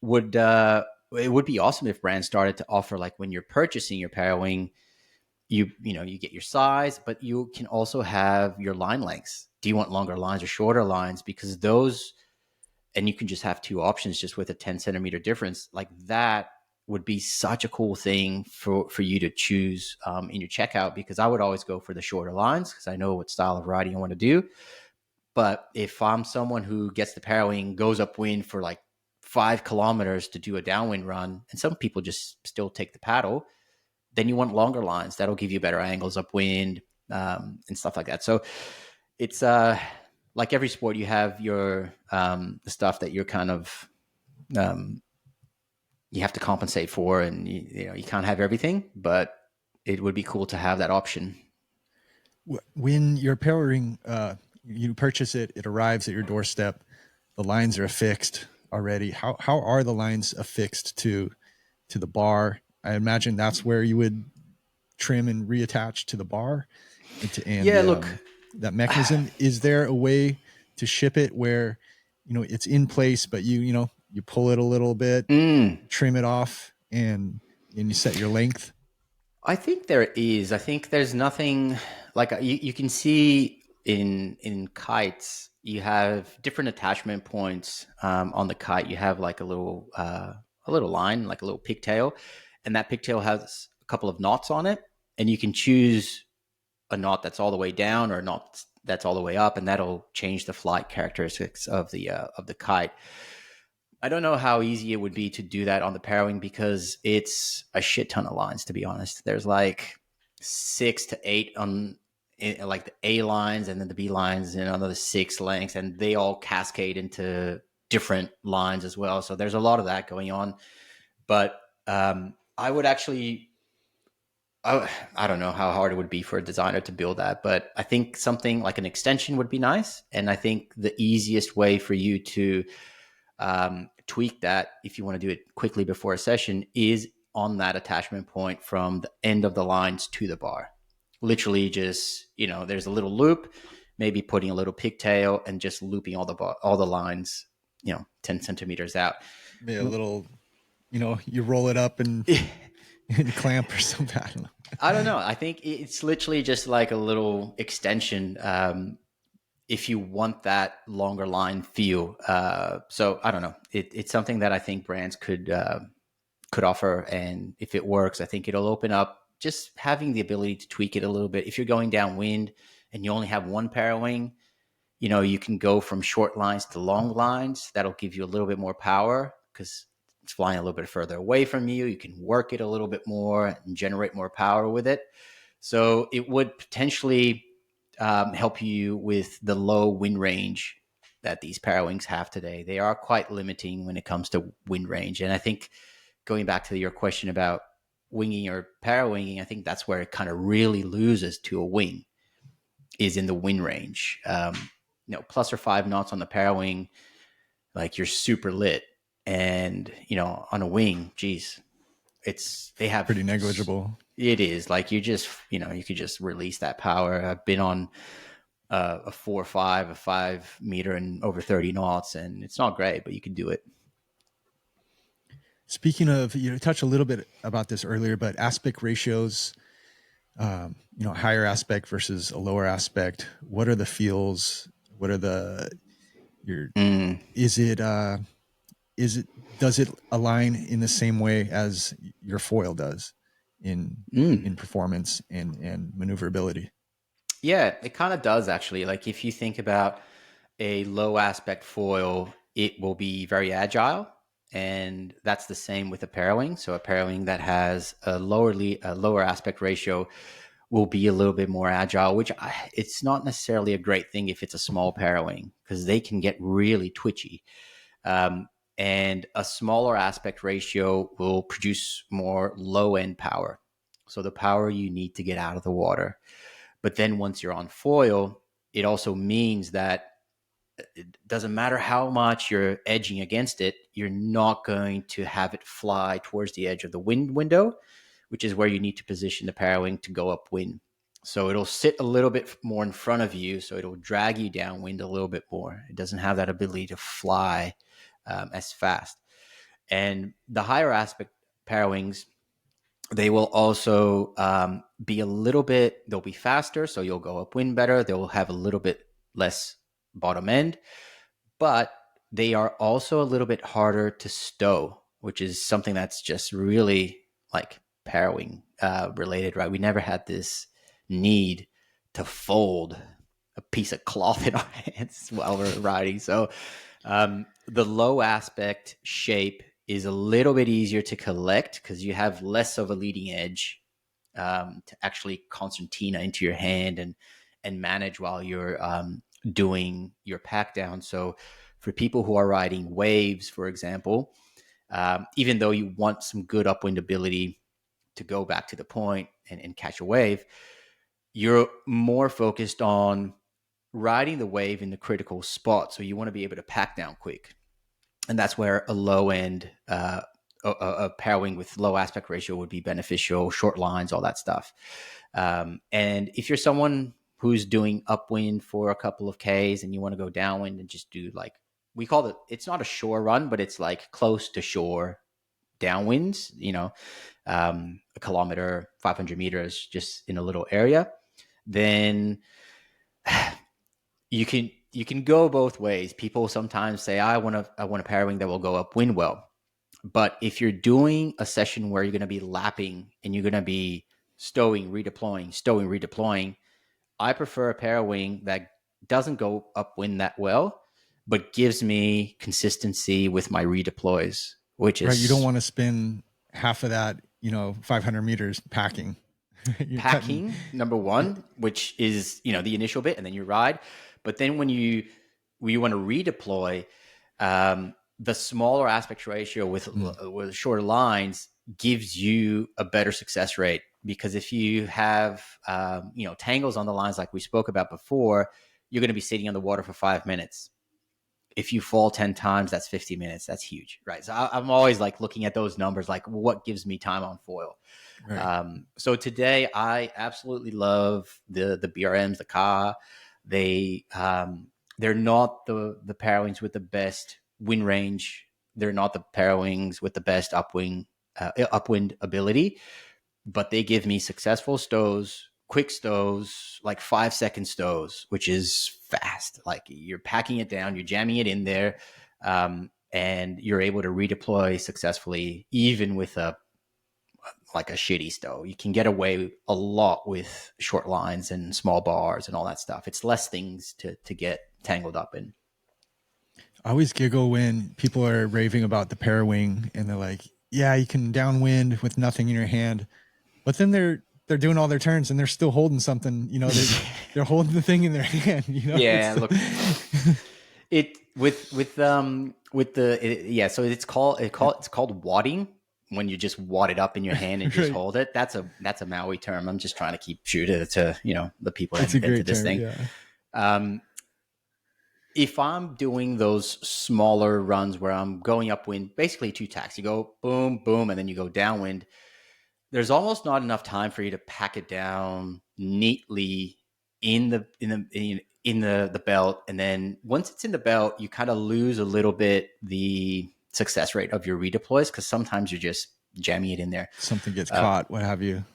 would, it would be awesome if brands started to offer, like, when you're purchasing your Parawing, you get your size, but you can also have your line lengths. Do you want longer lines or shorter lines? Because those, and you can just have two options just with a 10 centimeter difference. Like, that would be such a cool thing for you to choose in your checkout, because I would always go for the shorter lines because I know what style of riding I want to do. But if I'm someone who gets the Parawing, goes upwind for like 5 kilometers to do a downwind run, and some people just still take the paddle, then you want longer lines. That'll give you better angles upwind, and stuff like that. So it's like every sport, you have your the stuff that you're kind of you have to compensate for, and you can't have everything, but it would be cool to have that option. When you're Parawing, you purchase it, it arrives at your doorstep. The lines are affixed already. How are the lines affixed to the bar? I imagine that's where you would trim and reattach to the bar and Yeah, look, that mechanism. Is there a way to ship it where it's in place, but you pull it a little bit, trim it off, and you set your length? I think there is. I think there's nothing like, you can see in kites, you have different attachment points on the kite. You have like a little line, like a little pigtail, and that pigtail has a couple of knots on it, and you can choose a knot that's all the way down or a knot that's all the way up, and that'll change the flight characteristics of the kite. I don't know how easy it would be to do that on the Parawing, because it's a shit ton of lines, to be honest. There's like 6 to 8 on like the A lines, and then the B lines, and another 6 lengths, and they all cascade into different lines as well. So there's a lot of that going on. But I would actually I don't know how hard it would be for a designer to build that, but I think something like an extension would be nice. And I think the easiest way for you to tweak that, if you want to do it quickly before a session, is on that attachment point from the end of the lines to the bar. Literally, just there's a little loop, maybe putting a little pigtail and just looping all the lines, 10 centimeters out. Maybe a little, you roll it up and clamp or something. I don't know. I don't know. I think it's literally just like a little extension. If you want that longer line feel. So I don't know. It's something that I think brands could offer, and if it works, I think it'll open up just having the ability to tweak it a little bit. If you're going downwind and you only have one parawing, you can go from short lines to long lines. That'll give you a little bit more power because it's flying a little bit further away from you. You can work it a little bit more and generate more power with it. So it would potentially help you with the low wind range that these Parawings have today. They are quite limiting when it comes to wind range. And I think going back to your question about winging or parawinging, I think that's where it kind of really loses to a wing, is in the wind range. Plus or 5 knots on the parawing, like you're super lit. And, on a wing, geez, they have Pretty negligible. It is like you could just release that power. I've been on a 4 or 5, a 5 meter and over 30 knots, and it's not great, but you can do it. Speaking of, you touched a little bit about this earlier, but aspect ratios, higher aspect versus a lower aspect. What are the feels? What are does it align in the same way as your foil does in performance and maneuverability? Yeah, it kind of does actually. Like if you think about a low aspect foil, it will be very agile. And that's the same with a parawing. So a parawing that has a lower aspect ratio will be a little bit more agile, which it's not necessarily a great thing if it's a small parawing because they can get really twitchy. And a smaller aspect ratio will produce more low end power. So the power you need to get out of the water. But then once you're on foil, it also means that it doesn't matter how much you're edging against it, you're not going to have it fly towards the edge of the wind window, which is where you need to position the parawing to go upwind. So it'll sit a little bit more in front of you, so it'll drag you downwind a little bit more. It doesn't have that ability to fly as fast. And the higher aspect parawings, they will also be a little bit, they'll be faster, so you'll go upwind better. They'll have a little bit less bottom end, but they are also a little bit harder to stow, which is something that's just really like parawing related, right? We never had this need to fold a piece of cloth in our hands while we're riding. So the low aspect shape is a little bit easier to collect because you have less of a leading edge to actually concertina into your hand and manage while you're doing your pack down. So for people who are riding waves, for example, even though you want some good upwind ability to go back to the point and catch a wave, you're more focused on riding the wave in the critical spot. So you want to be able to pack down quick. And that's where a low end, a parawing with low aspect ratio would be beneficial, short lines, all that stuff. And if you're someone who's doing upwind for a couple of Ks and you want to go downwind and just do like, we call it, it's not a shore run, but it's like close to shore downwinds, a kilometer, 500 meters, just in a little area, then you can go both ways. People sometimes say, I want a parawing that will go upwind well. But if you're doing a session where you're going to be lapping and you're going to be stowing, redeploying, I prefer a parawing that doesn't go upwind that well, but gives me consistency with my redeploys, which is right. You don't want to spend half of that, 500 meters packing. packing, number one, which is, the initial bit, and then you ride. But then when you want to redeploy, the smaller aspect ratio with shorter lines gives you a better success rate because if you have, tangles on the lines like we spoke about before, you're going to be sitting on the water for 5 minutes. If you fall 10 times, that's 50 minutes. That's huge, right? So I'm always like looking at those numbers, like what gives me time on foil. Right. So today I absolutely love the BRMs, the Ka. They're not the Parawings with the best wind range. They're not the Parawings with the best upwind ability, but they give me successful stows, quick stows, like 5 second stows, which is fast. Like you're packing it down, you're jamming it in there, and you're able to redeploy successfully, even with a shitty stow. You can get away a lot with short lines and small bars and all that stuff. It's less things to get tangled up in. I always giggle when people are raving about the Parawing and they're like, yeah, you can downwind with nothing in your hand. But then they're doing all their turns and they're still holding something, they're holding the thing in their hand, Yeah, look, it so it's called wadding, when you just wad it up in your hand and just right. hold it. That's a Maui term. I'm just trying to keep true to the people that It's a invented great this term, thing. yeah. If I'm doing those smaller runs where I'm going upwind, basically two tacks, you go boom, boom, and then you go downwind, there's almost not enough time for you to pack it down neatly in the belt. And then once it's in the belt, you kind of lose a little bit the success rate of your redeploys, because sometimes you're just jamming it in there. Something gets caught, what have you.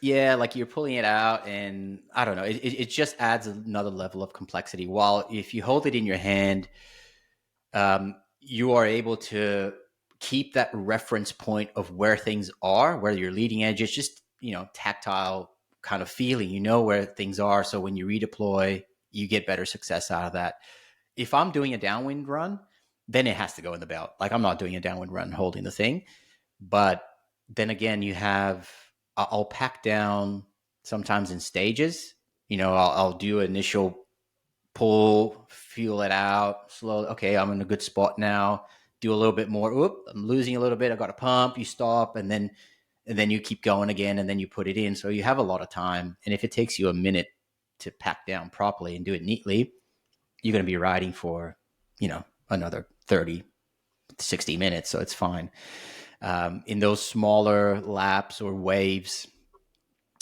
Yeah, like you're pulling it out, and I don't know. It just adds another level of complexity. While if you hold it in your hand, you are able to keep that reference point of where things are, where your leading edge is, just tactile kind of feeling. You know where things are, so when you redeploy, you get better success out of that. If I'm doing a downwind run, then it has to go in the belt. Like I'm not doing a downwind run holding the thing, but then again, I'll pack down sometimes in stages. I'll do initial pull, feel it out slowly. Okay, I'm in a good spot now. Do a little bit more. Oop, I'm losing a little bit. I got to pump. You stop, and then you keep going again, and then you put it in. So you have a lot of time. And if it takes you a minute to pack down properly and do it neatly, you're going to be riding for another 30, 60 minutes. So it's fine. In those smaller laps or waves,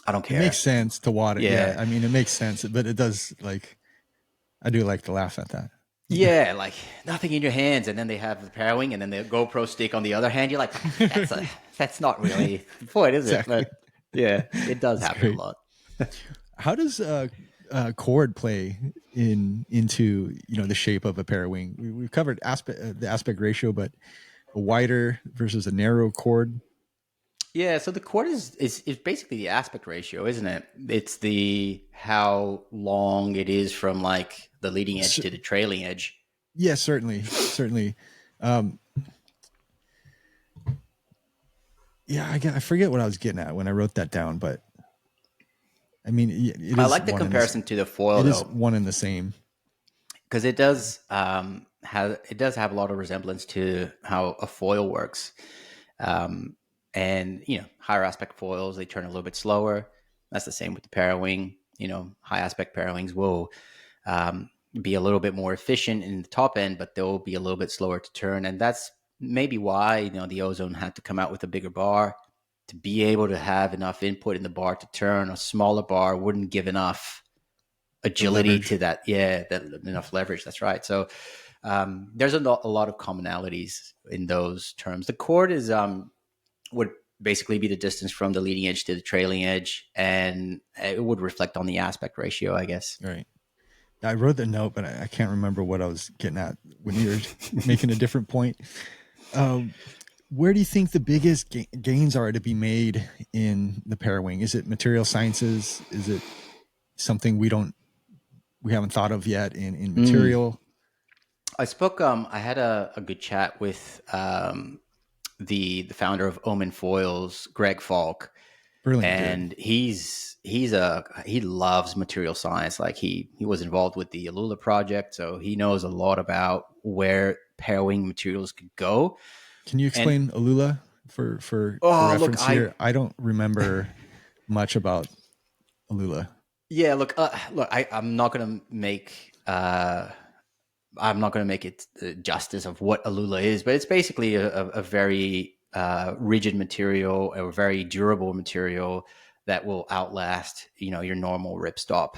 I don't care. It makes sense to wad it. Yeah. I mean, it makes sense, but it does, like, I do like to laugh at that. Yeah, like nothing in your hands, and then they have the Parawing, and then the GoPro stick on the other hand. You're like, that's not really the point, is Exactly. it? But yeah, it does happen great. a lot. How does chord play into the shape of a Parawing? We've covered the aspect ratio, but a wider versus a narrow chord. Yeah, so the chord is basically the aspect ratio, isn't it? It's the how long it is from like the leading edge to the trailing edge. Yeah, certainly. Yeah, I forget what I was getting at when I wrote that down, but I mean, it is. I like the comparison to the foil, It is though, one and the same, because it does have a lot of resemblance to how a foil works. And higher aspect foils, they turn a little bit slower. That's the same with the Parawing. High aspect Parawings will be a little bit more efficient in the top end, but they'll be a little bit slower to turn. And that's maybe why the Ozone had to come out with a bigger bar to be able to have enough input in the bar to turn. A smaller bar wouldn't give enough agility to that. Yeah, that enough leverage. That's right. So there's a lot of commonalities in those terms. The chord is would basically be the distance from the leading edge to the trailing edge, and it would reflect on the aspect ratio, I guess. right? I wrote the note, but I can't remember what I was getting at when you were making a different point. Where do you think the biggest gains are to be made in the Parawing? Is it material sciences? Is it something we haven't thought of yet in material? I spoke. I had a good chat with the founder of Omen Foils, Greg Falk. Brilliant, and dude. he loves material science. Like he was involved with the Alula project, so he knows a lot about where Parawing materials could go. Can you explain Alula for reference here? I don't remember much about Alula. Yeah, look, I'm not going to make it justice of what Alula is, but it's basically a very rigid material, a very durable material that will outlast, your normal ripstop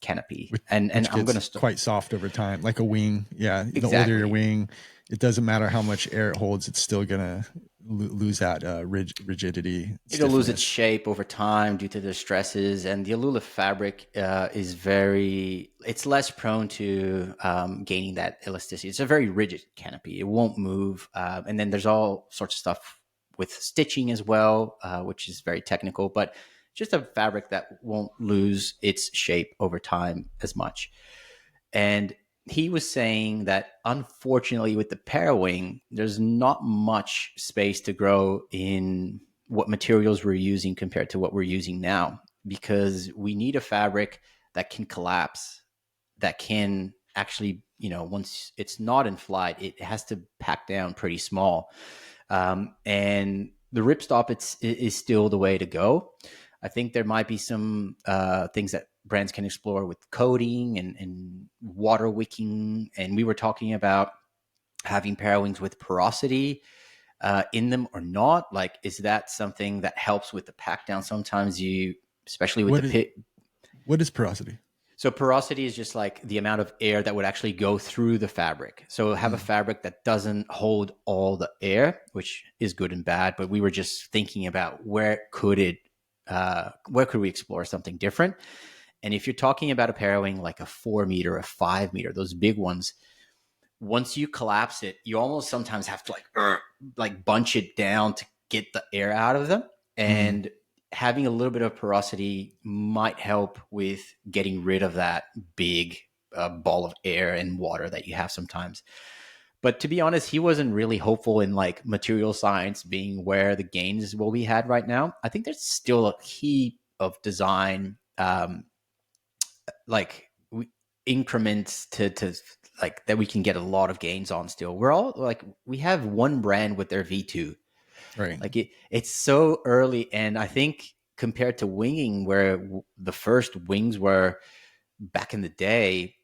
canopy. And Which I'm going gets to quite soft over time, like a wing. Yeah, the older your exactly. wing, it doesn't matter how much air it holds; it's still gonna lose that rigidity, It'll lose its stiffness. shape over time due to the stresses, and the Alula fabric it's less prone to gaining that elasticity. It's a very rigid canopy. It won't move. And then there's all sorts of stuff with stitching as well, which is very technical, but just a fabric that won't lose its shape over time as much. And he was saying that unfortunately with the Parawing, there's not much space to grow in what materials we're using compared to what we're using now, because we need a fabric that can collapse, that can actually, once it's not in flight, it has to pack down pretty small. And the ripstop is still the way to go. I think there might be some things that brands can explore with coating and water wicking. And we were talking about having Parawings with porosity in them or not. Like, is that something that helps with the pack down? Sometimes especially with the What is pit. what is porosity? So porosity is just like the amount of air that would actually go through the fabric. So have a fabric that doesn't hold all the air, which is good and bad. But we were just thinking about where could we explore something different? And if you're talking about a Parawing like a 4 meter, a 5 meter, those big ones, once you collapse it, you almost sometimes have to like bunch it down to get the air out of them. And having a little bit of porosity might help with getting rid of that big ball of air and water that you have sometimes. But to be honest, he wasn't really hopeful in like material science being where the gains will be had right now. I think there's still a heap of design like increments to like that we can get a lot of gains on still. We're all like, we have one brand with their V2. Right. Like it's so early. And I think compared to winging, where the first wings were back in the day,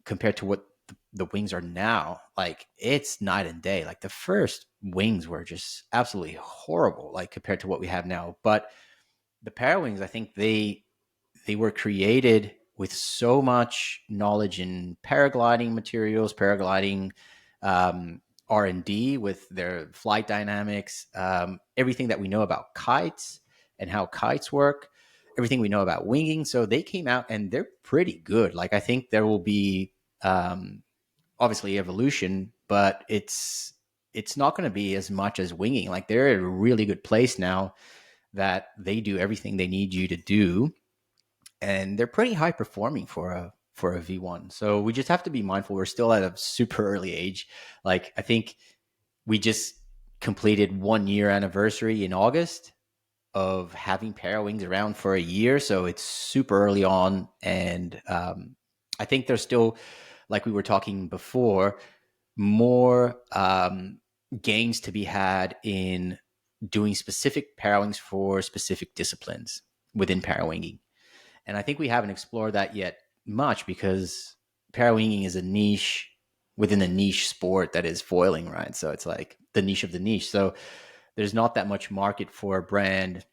compared to what the wings are now, like it's night and day. Like the first wings were just absolutely horrible, like compared to what we have now. But the Parawings, I think they were created with so much knowledge in paragliding materials, paragliding R&D with their flight dynamics, everything that we know about kites and how kites work, everything we know about winging. So they came out and they're pretty good. Like I think there will be obviously evolution, but it's not going to be as much as winging. Like they're at a really good place now that they do everything they need you to do, and they're pretty high performing for a V1. So we just have to be mindful. We're still at a super early age. Like I think we just completed 1 year anniversary in August of having Parawings around for a year. So it's super early on. And I think there's still, like we were talking before, more gains to be had in doing specific Parawings for specific disciplines within Parawinging. And I think we haven't explored that yet much, because Parawinging is a niche within a niche sport that is foiling, right? So it's like the niche of the niche. So there's not that much market for a brand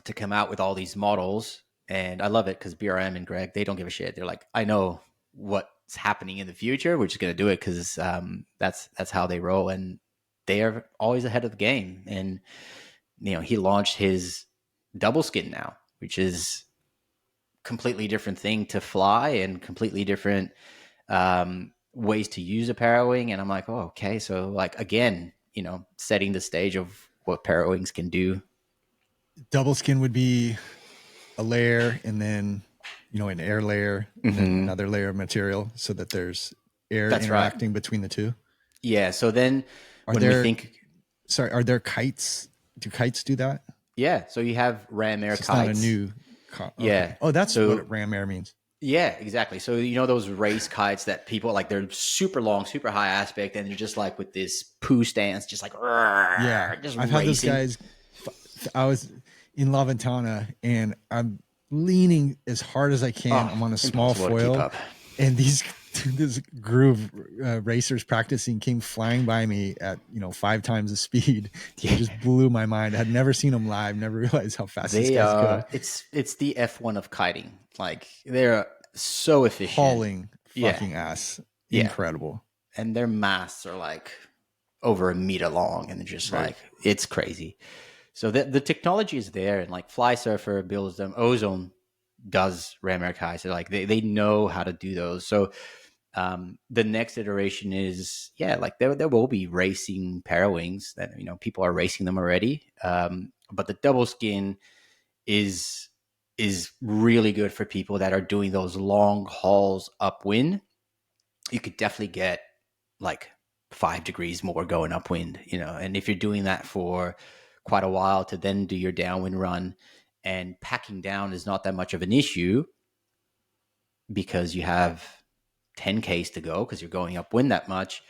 to come out with all these models. And I love it because BRM and Greg, they don't give a shit. They're like, I know what's happening in the future. We're just going to do it because that's how they roll. And they are always ahead of the game. And, he launched his double skin now, which is completely different thing to fly and completely different ways to use a Parawing. And I'm like, oh, okay. So like, again, setting the stage of what Parawings can do. Double skin would be a layer, and then an air layer, and then another layer of material, so that there's air That's interacting right. between the two. Yeah. So then Are when we there think, are there kites? Do kites do that? yeah, so you have ram air So it's not a kites. new Yeah. okay. Oh, that's So what ram air means. yeah, exactly. So those race kites that people like, they're super long, super high aspect, and they're just like with this poo stance, just like Yeah, just I've had those racing. guys. I was in La Ventana, and I'm leaning as hard as I can. Oh, I'm on a small impossible to keep foil, up. and these this groove racers practicing came flying by me at 5 times the speed and Yeah. just blew my mind. I had never seen them live, never realized how fast these They guys go. it's the F1 of kiting. Like they're so efficient. Hauling Yeah. fucking ass. Yeah. Incredible. And their masts are like over a meter long, and they're just Right. like, it's crazy. So the technology is there, and like Fly Surfer builds them. Ozone does ram air kites. So like they know how to do those. So the next iteration is, yeah, like there will be racing Parawings that, people are racing them already. But the double skin is really good for people that are doing those long hauls upwind. You could definitely get like 5 degrees more going upwind, and if you're doing that for quite a while to then do your downwind run, and packing down is not that much of an issue because you have 10Ks to go because you're going upwind that much.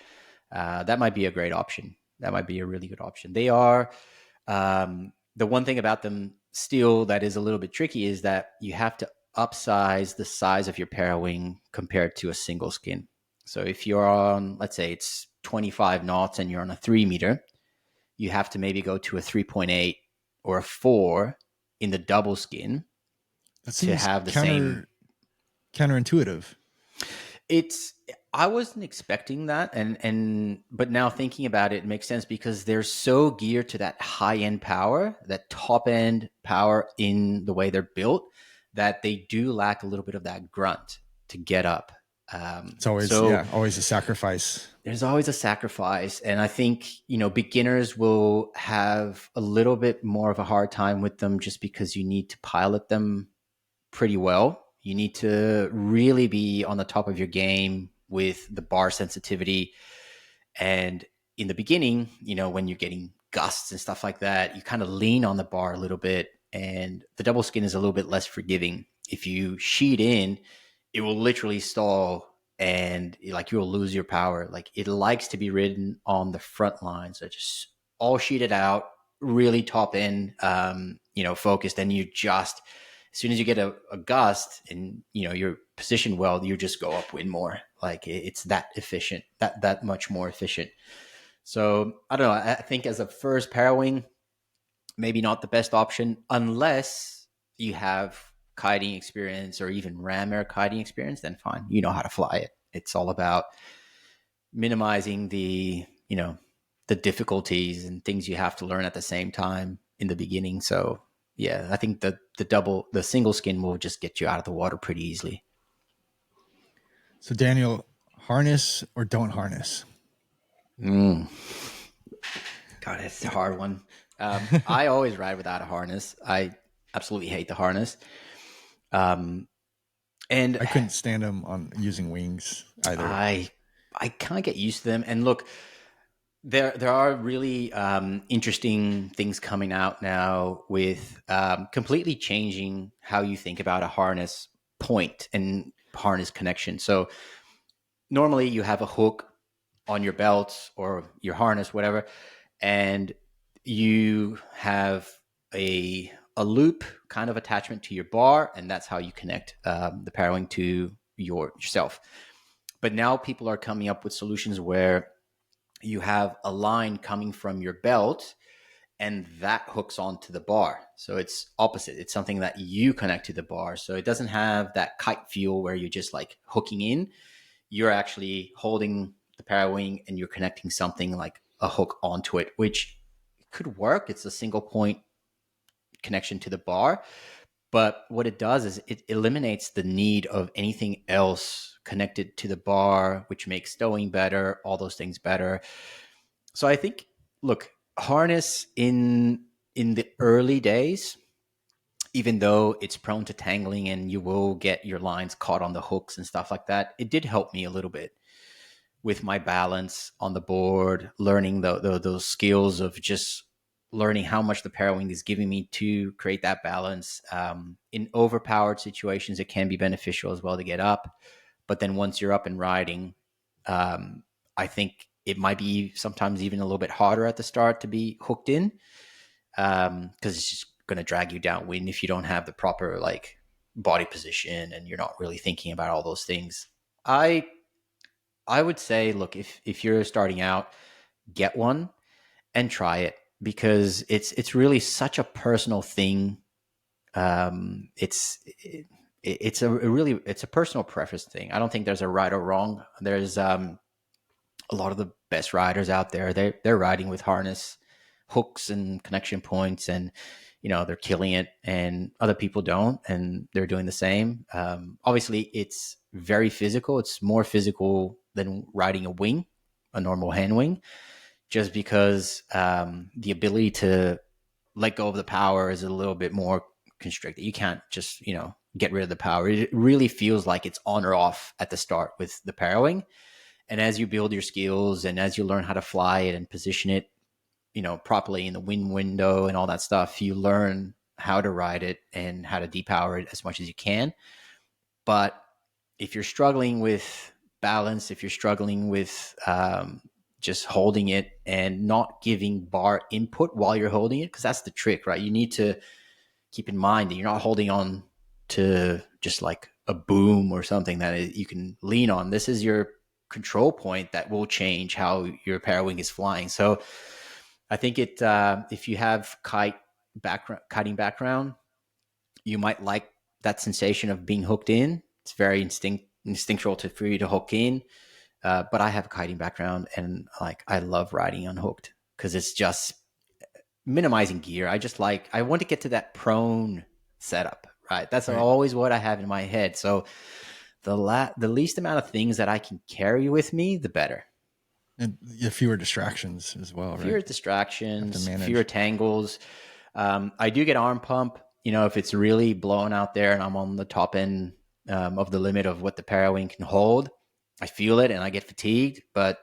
That might be a great option. That might be a really good option. They are, the one thing about them still that is a little bit tricky is that you have to upsize the size of your Parawing compared to a single skin. So if you're on, let's say it's 25 knots and you're on a 3 meter, you have to maybe go to a 3.8 or a 4 in the double skin That to seems have the same. counterintuitive. It's, I wasn't expecting that, and but now thinking about it, it makes sense because they're so geared to that high end power, that top end power in the way they're built, that they do lack a little bit of that grunt to get up. It's always So always a sacrifice. there's always a sacrifice, and I think beginners will have a little bit more of a hard time with them just because you need to pilot them pretty well. You need to really be on the top of your game with the bar sensitivity. And in the beginning, when you're getting gusts and stuff like that, you kind of lean on the bar a little bit. And the double skin is a little bit less forgiving. If you sheet in, it will literally stall, and like you'll lose your power. Like it likes to be ridden on the front line. So just all sheeted out, really top end, focused. And you just, as soon as you get a gust and you're positioned well, you just go upwind more. Like it's that efficient, that much more efficient. So I don't know. I think as a first Parawing, maybe not the best option unless you have kiting experience or even ram air kiting experience. Then fine, you know how to fly it. It's all about minimizing the difficulties and things you have to learn at the same time in the beginning. So yeah, I think the single skin will just get you out of the water pretty easily. So Daniel, harness or don't harness? God, it's a hard one. I always ride without a harness. I absolutely hate the harness. And I couldn't stand them on using wings either. I kind of get used to them. And look, there are really interesting things coming out now with completely changing how you think about a harness point and harness connection. So normally you have a hook on your belt or your harness, whatever, and you have a loop kind of attachment to your bar, and that's how you connect the Parawing to yourself. But now people are coming up with solutions where you have a line coming from your belt and that hooks onto the bar. So it's opposite. It's something that you connect to the bar. So it doesn't have that kite feel where you're just like hooking in. You're actually holding the Parawing and you're connecting something like a hook onto it, which could work. It's a single point connection to the bar. But what it does is it eliminates the need of anything else connected to the bar, which makes stowing better, all those things better. So I think, look, harness in the early days, even though it's prone to tangling and you will get your lines caught on the hooks and stuff like that, it did help me a little bit with my balance on the board, learning those skills of just learning how much the Parawing is giving me to create that balance. In overpowered situations, it can be beneficial as well to get up. But then once you're up and riding, I think it might be sometimes even a little bit harder at the start to be hooked in, because it's just going to drag you downwind if you don't have the proper like body position and you're not really thinking about all those things. I would say, look, if you're starting out, get one and try it, because it's really such a personal thing. It's a personal preference thing. I don't think there's a right or wrong. There's a lot of the best riders out there. They're riding with harness hooks and connection points, and they're killing it. And other people don't, and they're doing the same. Obviously, it's very physical. It's more physical than riding a normal hand wing, just because the ability to let go of the power is a little bit more constricted. You can't just get rid of the power. It really feels like it's on or off at the start with the Parawing. And as you build your skills and as you learn how to fly it and position it, properly in the wind window and all that stuff, you learn how to ride it and how to depower it as much as you can. But if you're struggling with balance, if you're struggling with just holding it and not giving bar input while you're holding it, because that's the trick, right? You need to keep in mind that you're not holding on to just like a boom or something that you can lean on. This is your control point that will change how your Parawing is flying. So I think if you have kiting background, you might like that sensation of being hooked in. It's very instinctual for you to hook in. But I have a kiting background, and like I love riding unhooked because it's just minimizing gear. I want to get to that prone setup, right? That's right. Always what I have in my head. So the least amount of things that I can carry with me, the better. And fewer distractions as well, right? Fewer distractions, fewer tangles. I do get arm pump, if it's really blowing out there and I'm on the top end of the limit of what the Parawing can hold. I feel it and I get fatigued, but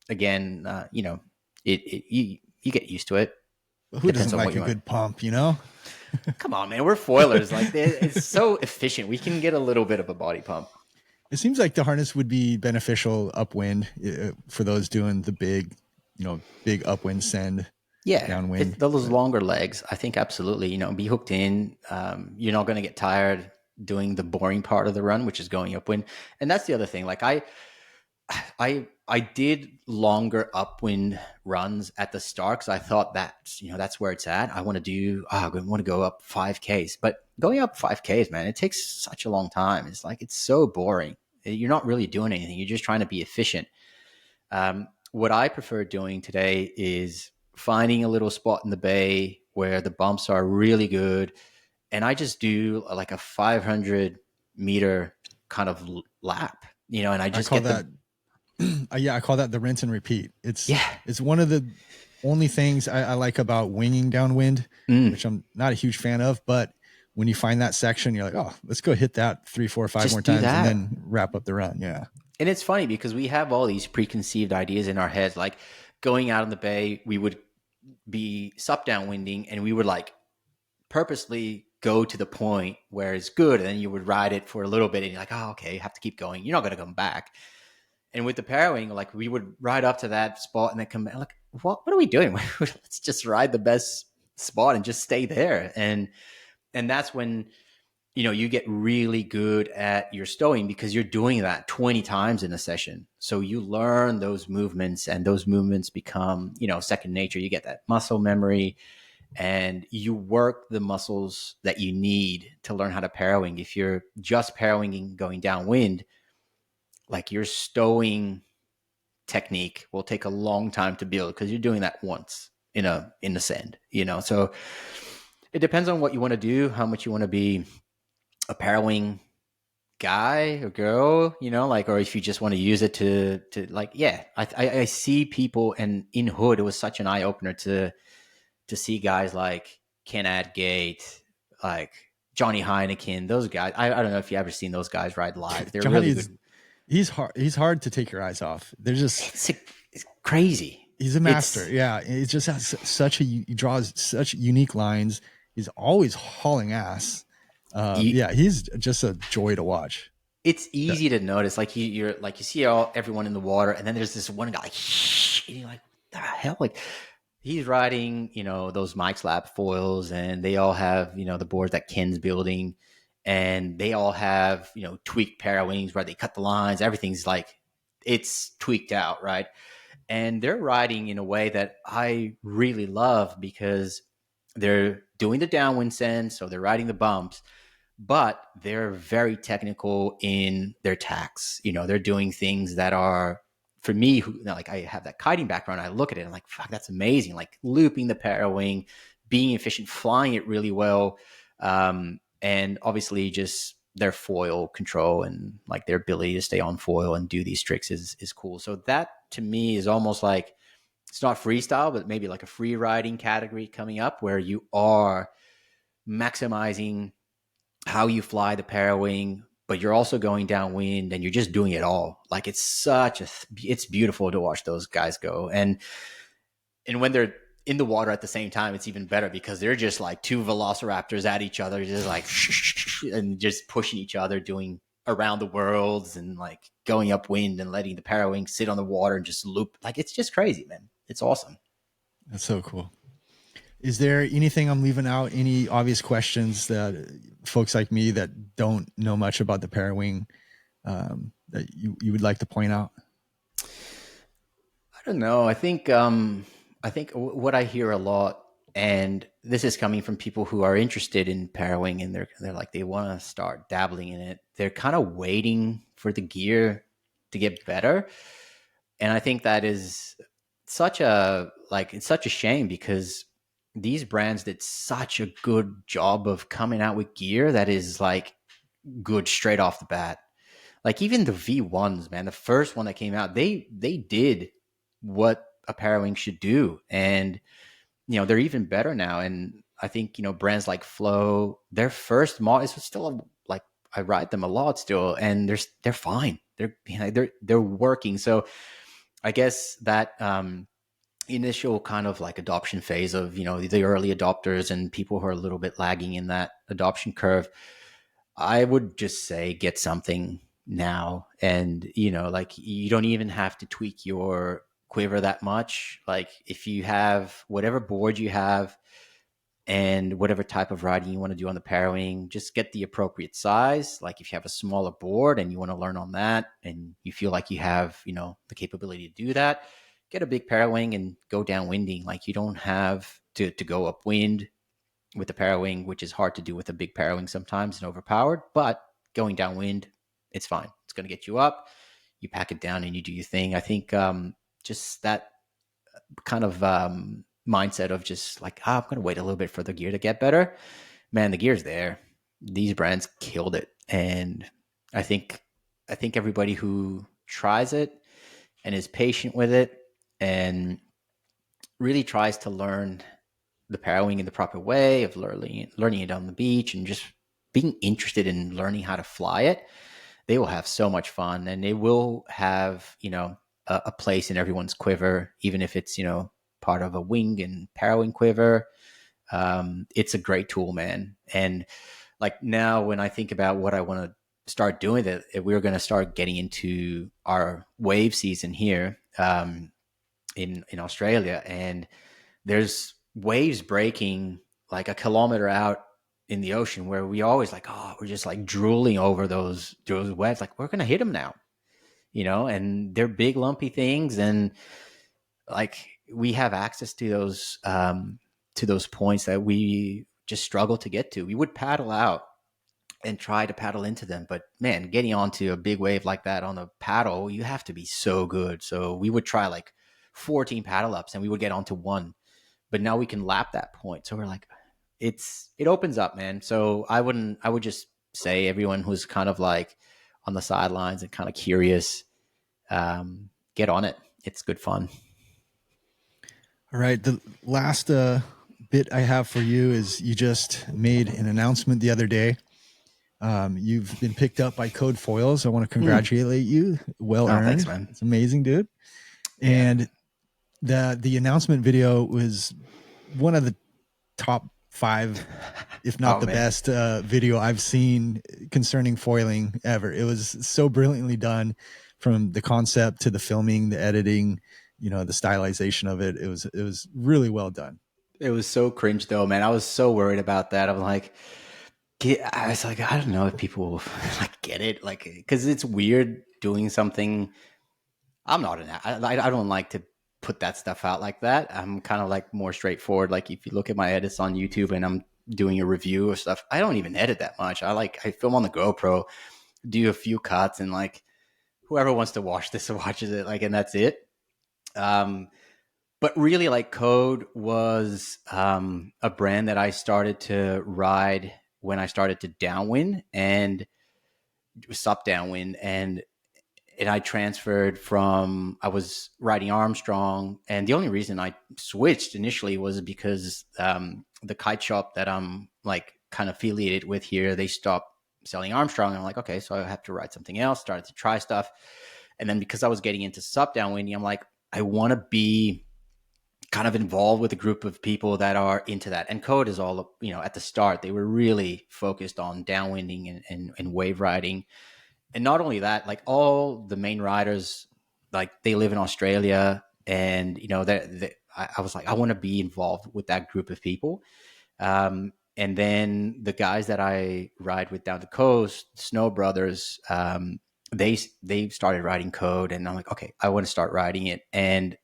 again, you get used to it. Who doesn't like a good pump, Come on, man. We're foilers. Like it's so efficient. We can get a little bit of a body pump. It seems like the harness would be beneficial upwind for those doing the big upwind send. Yeah, downwind. Those longer legs, I think absolutely. Be hooked in. You're not going to get tired doing the boring part of the run, which is going upwind. And that's the other thing. Like I did longer upwind runs at the start because I thought that that's where it's at. I want to go up 5Ks, but going up 5Ks, man, it takes such a long time. It's so boring. You're not really doing anything. You're just trying to be efficient. What I prefer doing today is finding a little spot in the bay where the bumps are really good, and I just do like a 500 meter kind of lap, and I just I call that the rinse and repeat. It's one of the only things I like about winging downwind, which I'm not a huge fan of, but when you find that section, you're like, oh, let's go hit that 3, 4, 5 more times and then wrap up the run. Yeah. And it's funny because we have all these preconceived ideas in our heads, like going out in the bay, we would be sup downwinding and we would like purposely go to the point where it's good. And then you would ride it for a little bit and you're like, oh, okay, you have to keep going. You're not going to come back. And with the Parawing, like we would ride up to that spot and then come back. Like, what are we doing? Let's just ride the best spot and just stay there. And that's when, you get really good at your stowing because you're doing that 20 times in a session. So you learn those movements and those movements become, second nature. You get that muscle memory and you work the muscles that you need to learn how to Parawing. If you're just Parawinging going downwind, like your stowing technique will take a long time to build because you're doing that once in the sand, so it depends on what you want to do, how much you want to be a Parawing guy or girl, or if you just want to use it to I see people, and in Hood, it was such an eye opener to see guys like Ken Adgate, like Johnny Heineken, those guys. I don't know if you ever seen those guys ride live. They're really good. He's hard to take your eyes off. They're just it's crazy. He's a master. He just has he draws such unique lines. He's always hauling ass. He's just a joy to watch. It's easy to notice. Like you're like you see everyone in the water, and then there's this one guy, and you're like, what the hell? Like he's riding, those Mike Slab foils, and they all have, the boards that Ken's building, and they all have, tweaked Parawings where they cut the lines. Everything's like, it's tweaked out, right? And they're riding in a way that I really love because they're doing the downwind send, so they're riding the bumps, but they're very technical in their tacks. They're doing things that are, for me, who, like, I have that kiting background. I look at it and I'm like, fuck, that's amazing. Like looping the Parawing, being efficient, flying it really well. And obviously just their foil control and like their ability to stay on foil and do these tricks is cool. So that to me is almost like, it's not freestyle, but maybe like a free riding category coming up where you are maximizing how you fly the Parawing, but you're also going downwind and you're just doing it all. Like it's beautiful to watch those guys go. And when they're in the water at the same time, it's even better because they're just like two velociraptors at each other, just like, and just pushing each other, doing around the worlds and like going upwind and letting the Parawing sit on the water and just loop. Like, it's just crazy, man. It's awesome. That's so cool. Is there anything I'm leaving out? Any obvious questions that folks like me that don't know much about the Parawing that you would like to point out? I don't know. I think what I hear a lot, and this is coming from people who are interested in Parawing, and they're like, they want to start dabbling in it. They're kind of waiting for the gear to get better, and I think that is it's such a shame because these brands did such a good job of coming out with gear that is like good straight off the bat. Like even the V1s, man, the first one that came out, they did what a Parawing should do. And, they're even better now. And I think, brands like Flow, their first model is still like, I ride them a lot still, and they're fine. They're working. So I guess that, initial kind of like adoption phase of the early adopters and people who are a little bit lagging in that adoption curve, I would just say get something now. And like, you don't even have to tweak your quiver that much. Like if you have whatever board you have and whatever type of riding you want to do on the Parawing, just get the appropriate size. Like if you have a smaller board and you want to learn on that and you feel like you have the capability to do that, get a big Parawing and go downwinding. Like you don't have to go upwind with the Parawing, which is hard to do with a big Parawing sometimes and overpowered, but going downwind, it's fine. It's going to get you up, you pack it down and you do your thing. I think just that kind of mindset of just like, I'm going to wait a little bit for the gear to get better. Man, the gear's there. These brands killed it. And I think everybody who tries it and is patient with it and really tries to learn the Parawing in the proper way of learning it on the beach and just being interested in learning how to fly it, they will have so much fun, and they will have, a place in everyone's quiver, even if it's, part of a wing and Parawing quiver. It's a great tool, man. And like now when I think about what I want to start doing, that we're going to start getting into our wave season here in Australia, and there's waves breaking like a kilometer out in the ocean where we always like, we're just like drooling over those waves. Like we're going to hit them now, and they're big lumpy things. And like we have access to those points that we just struggle to get to. We would paddle out and try to paddle into them, but man, getting onto a big wave like that on a paddle, you have to be so good. So we would try like 14 paddle ups and we would get onto one, but now we can lap that point. So we're like, it opens up, man. So I would just say everyone who's kind of like on the sidelines and kind of curious, get on it. It's good fun. All right. The last bit I have for you is you just made an announcement the other day. You've been picked up by Code Foils. I want to congratulate you. Well earned. Thanks, man. It's amazing, dude. And the announcement video was one of the top 5, if not the best video I've seen concerning foiling ever. It was so brilliantly done, from the concept to the filming, the editing, the stylization of it. It was really well done. It was so cringe though, man. I was so worried about that. I'm like, I was like, I don't know if people will like get it, like, because it's weird doing something. I'm not I don't like to put that stuff out like that. I'm kind of like more straightforward. Like if you look at my edits on YouTube and I'm doing a review or stuff, I don't even edit that much. I film on the GoPro, do a few cuts, and like whoever wants to watch this watches it, like, and that's it. Um, but really, like, Chord was a brand that I started to ride when I started to downwind and sup downwind, and I transferred from, I was riding Armstrong, and the only reason I switched initially was because the kite shop that I'm like kind of affiliated with here, they stopped selling Armstrong. And I'm like, okay, so I have to ride something else. Started to try stuff, and then because I was getting into sup downwinding, I'm like, I want to be kind of involved with a group of people that are into that. And Chord is all, at the start, they were really focused on downwinding and wave riding. And not only that, like all the main riders, like they live in Australia, and I was like, I want to be involved with that group of people. And then the guys that I ride with down the coast, Snow Brothers, they started riding Chord, and I'm like, okay, I want to start riding it. And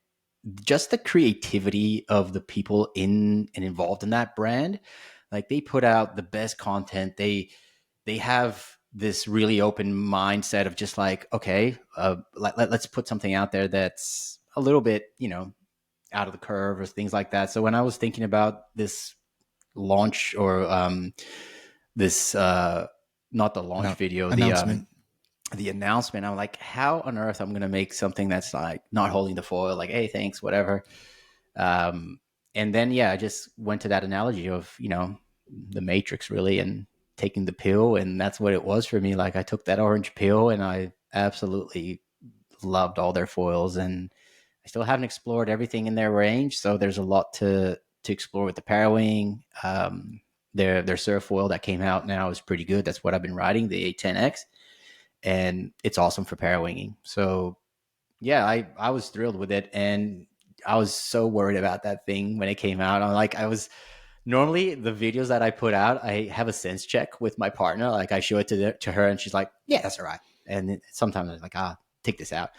just the creativity of the people in and involved in that brand, like they put out the best content. They have this really open mindset of just like, okay, let's put something out there that's a little bit, out of the curve or things like that. So when I was thinking about this launch or this, not the launch video, Announcement. the announcement, I'm like, how on earth I'm going to make something that's like not holding the foil, like, hey, thanks, whatever. And then, I just went to that analogy of, the Matrix really, and taking the pill. And that's what it was for me. Like I took that orange pill and I absolutely loved all their foils, and I still haven't explored everything in their range. So there's a lot to explore with the Parawing. Their surf foil that came out now is pretty good. That's what I've been riding, the A10X, and it's awesome for parawinging. So I was thrilled with it, and I was so worried about that thing when it came out. I was normally the videos that I put out, I have a sense check with my partner. Like I show it to her, and she's like, "Yeah, that's all right." And sometimes I was like, take this out,"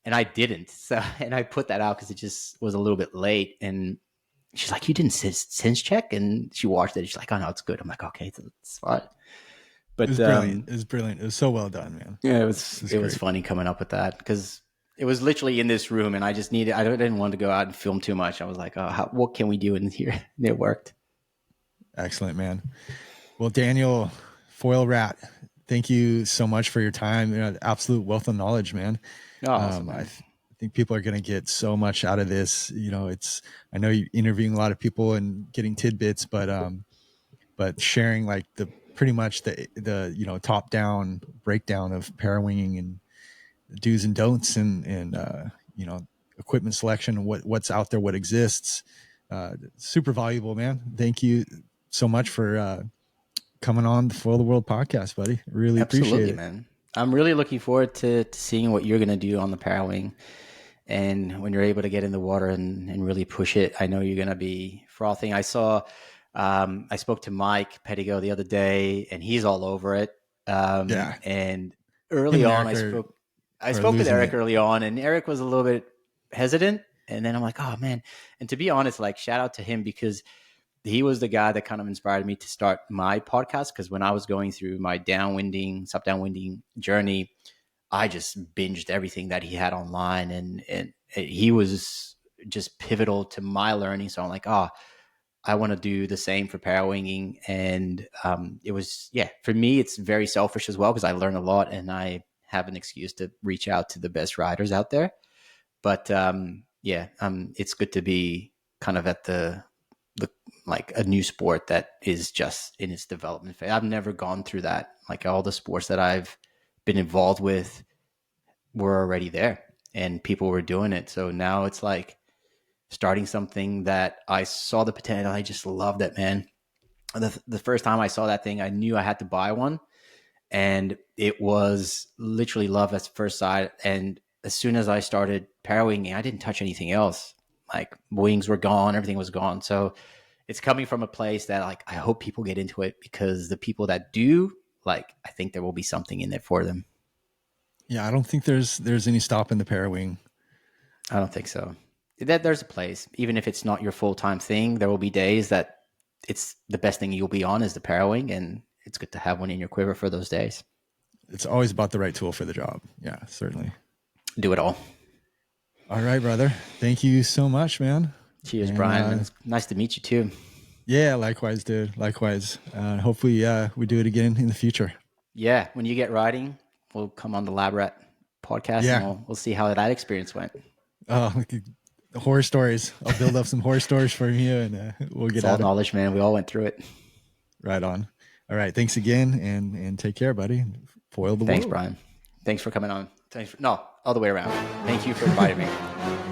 and I didn't. So, and I put that out because it just was a little bit late, and she's like, "You didn't sense check?" And she watched it. She's like, "Oh no, it's good." I'm like, "Okay, it's fine." It was But brilliant. It was brilliant. It was so well done, man. yeah, it was funny coming up with that because it was literally in this room, and I didn't want to go out and film too much. I was like, "Oh, what can we do in here?" And it worked. Excellent, man. Well, Daniel, Foil Rat, thank you so much for your time. Absolute wealth of knowledge, man. Oh, awesome, I think people are going to get so much out of this. I know you're interviewing a lot of people and getting tidbits, but sharing like pretty much the top down breakdown of parawinging and do's and don'ts and equipment selection and what's out there, what exists. Super valuable, man. Thank you so much for coming on the Foil the World podcast, buddy. Really appreciate it, man. I'm really looking forward to seeing what you're going to do on the Parawing. And when you're able to get in the water and really push it, I know you're going to be frothing. I spoke to Mike Pettigo the other day, and he's all over it. And early on, I spoke with Eric early on, and Eric was a little bit hesitant. And then I'm like, oh man. And to be honest, like shout out to him because he was the guy that kind of inspired me to start my podcast. Because when I was going through my sup downwinding journey, I just binged everything that he had online, and he was just pivotal to my learning. So I'm like, I want to do the same for parawinging. And it was, for me, it's very selfish as well because I learn a lot and I have an excuse to reach out to the best riders out there. But it's good to be kind of at the like a new sport that is just in its development phase. I've never gone through that. Like all the sports that I've been involved with were already there and people were doing it. So now it's like starting something that I saw the potential. I just loved it, man. The first time I saw that thing, I knew I had to buy one, and it was literally love at first sight. And as soon as I started Parawinging, I didn't touch anything else. Like wings were gone, everything was gone. So it's coming from a place that like I hope people get into it, because the people that do, like, I think there will be something in there for them. Yeah, I don't think there's any stopping the Parawing. I don't think so. That there's a place, even if it's not your full-time thing, there will be days that it's the best thing you'll be on is the Parawing, and it's good to have one in your quiver for those days. It's always about the right tool for the job. Yeah, certainly. Do it all. All right, brother. Thank you so much, man. Cheers, Brian. It's nice to meet you too. Yeah, likewise, dude. Likewise. Hopefully we do it again in the future. Yeah, when you get riding, we'll come on the Lab Rat podcast, and we'll see how that experience went. Oh, horror stories. I'll build up some horror stories for you, and we'll get it's all knowledge, man. We all went through it. Right on. All right. Thanks again, and take care, buddy. Foil the world. Thanks, Brian. Thanks for coming on. No, all the way around. Thank you for inviting me.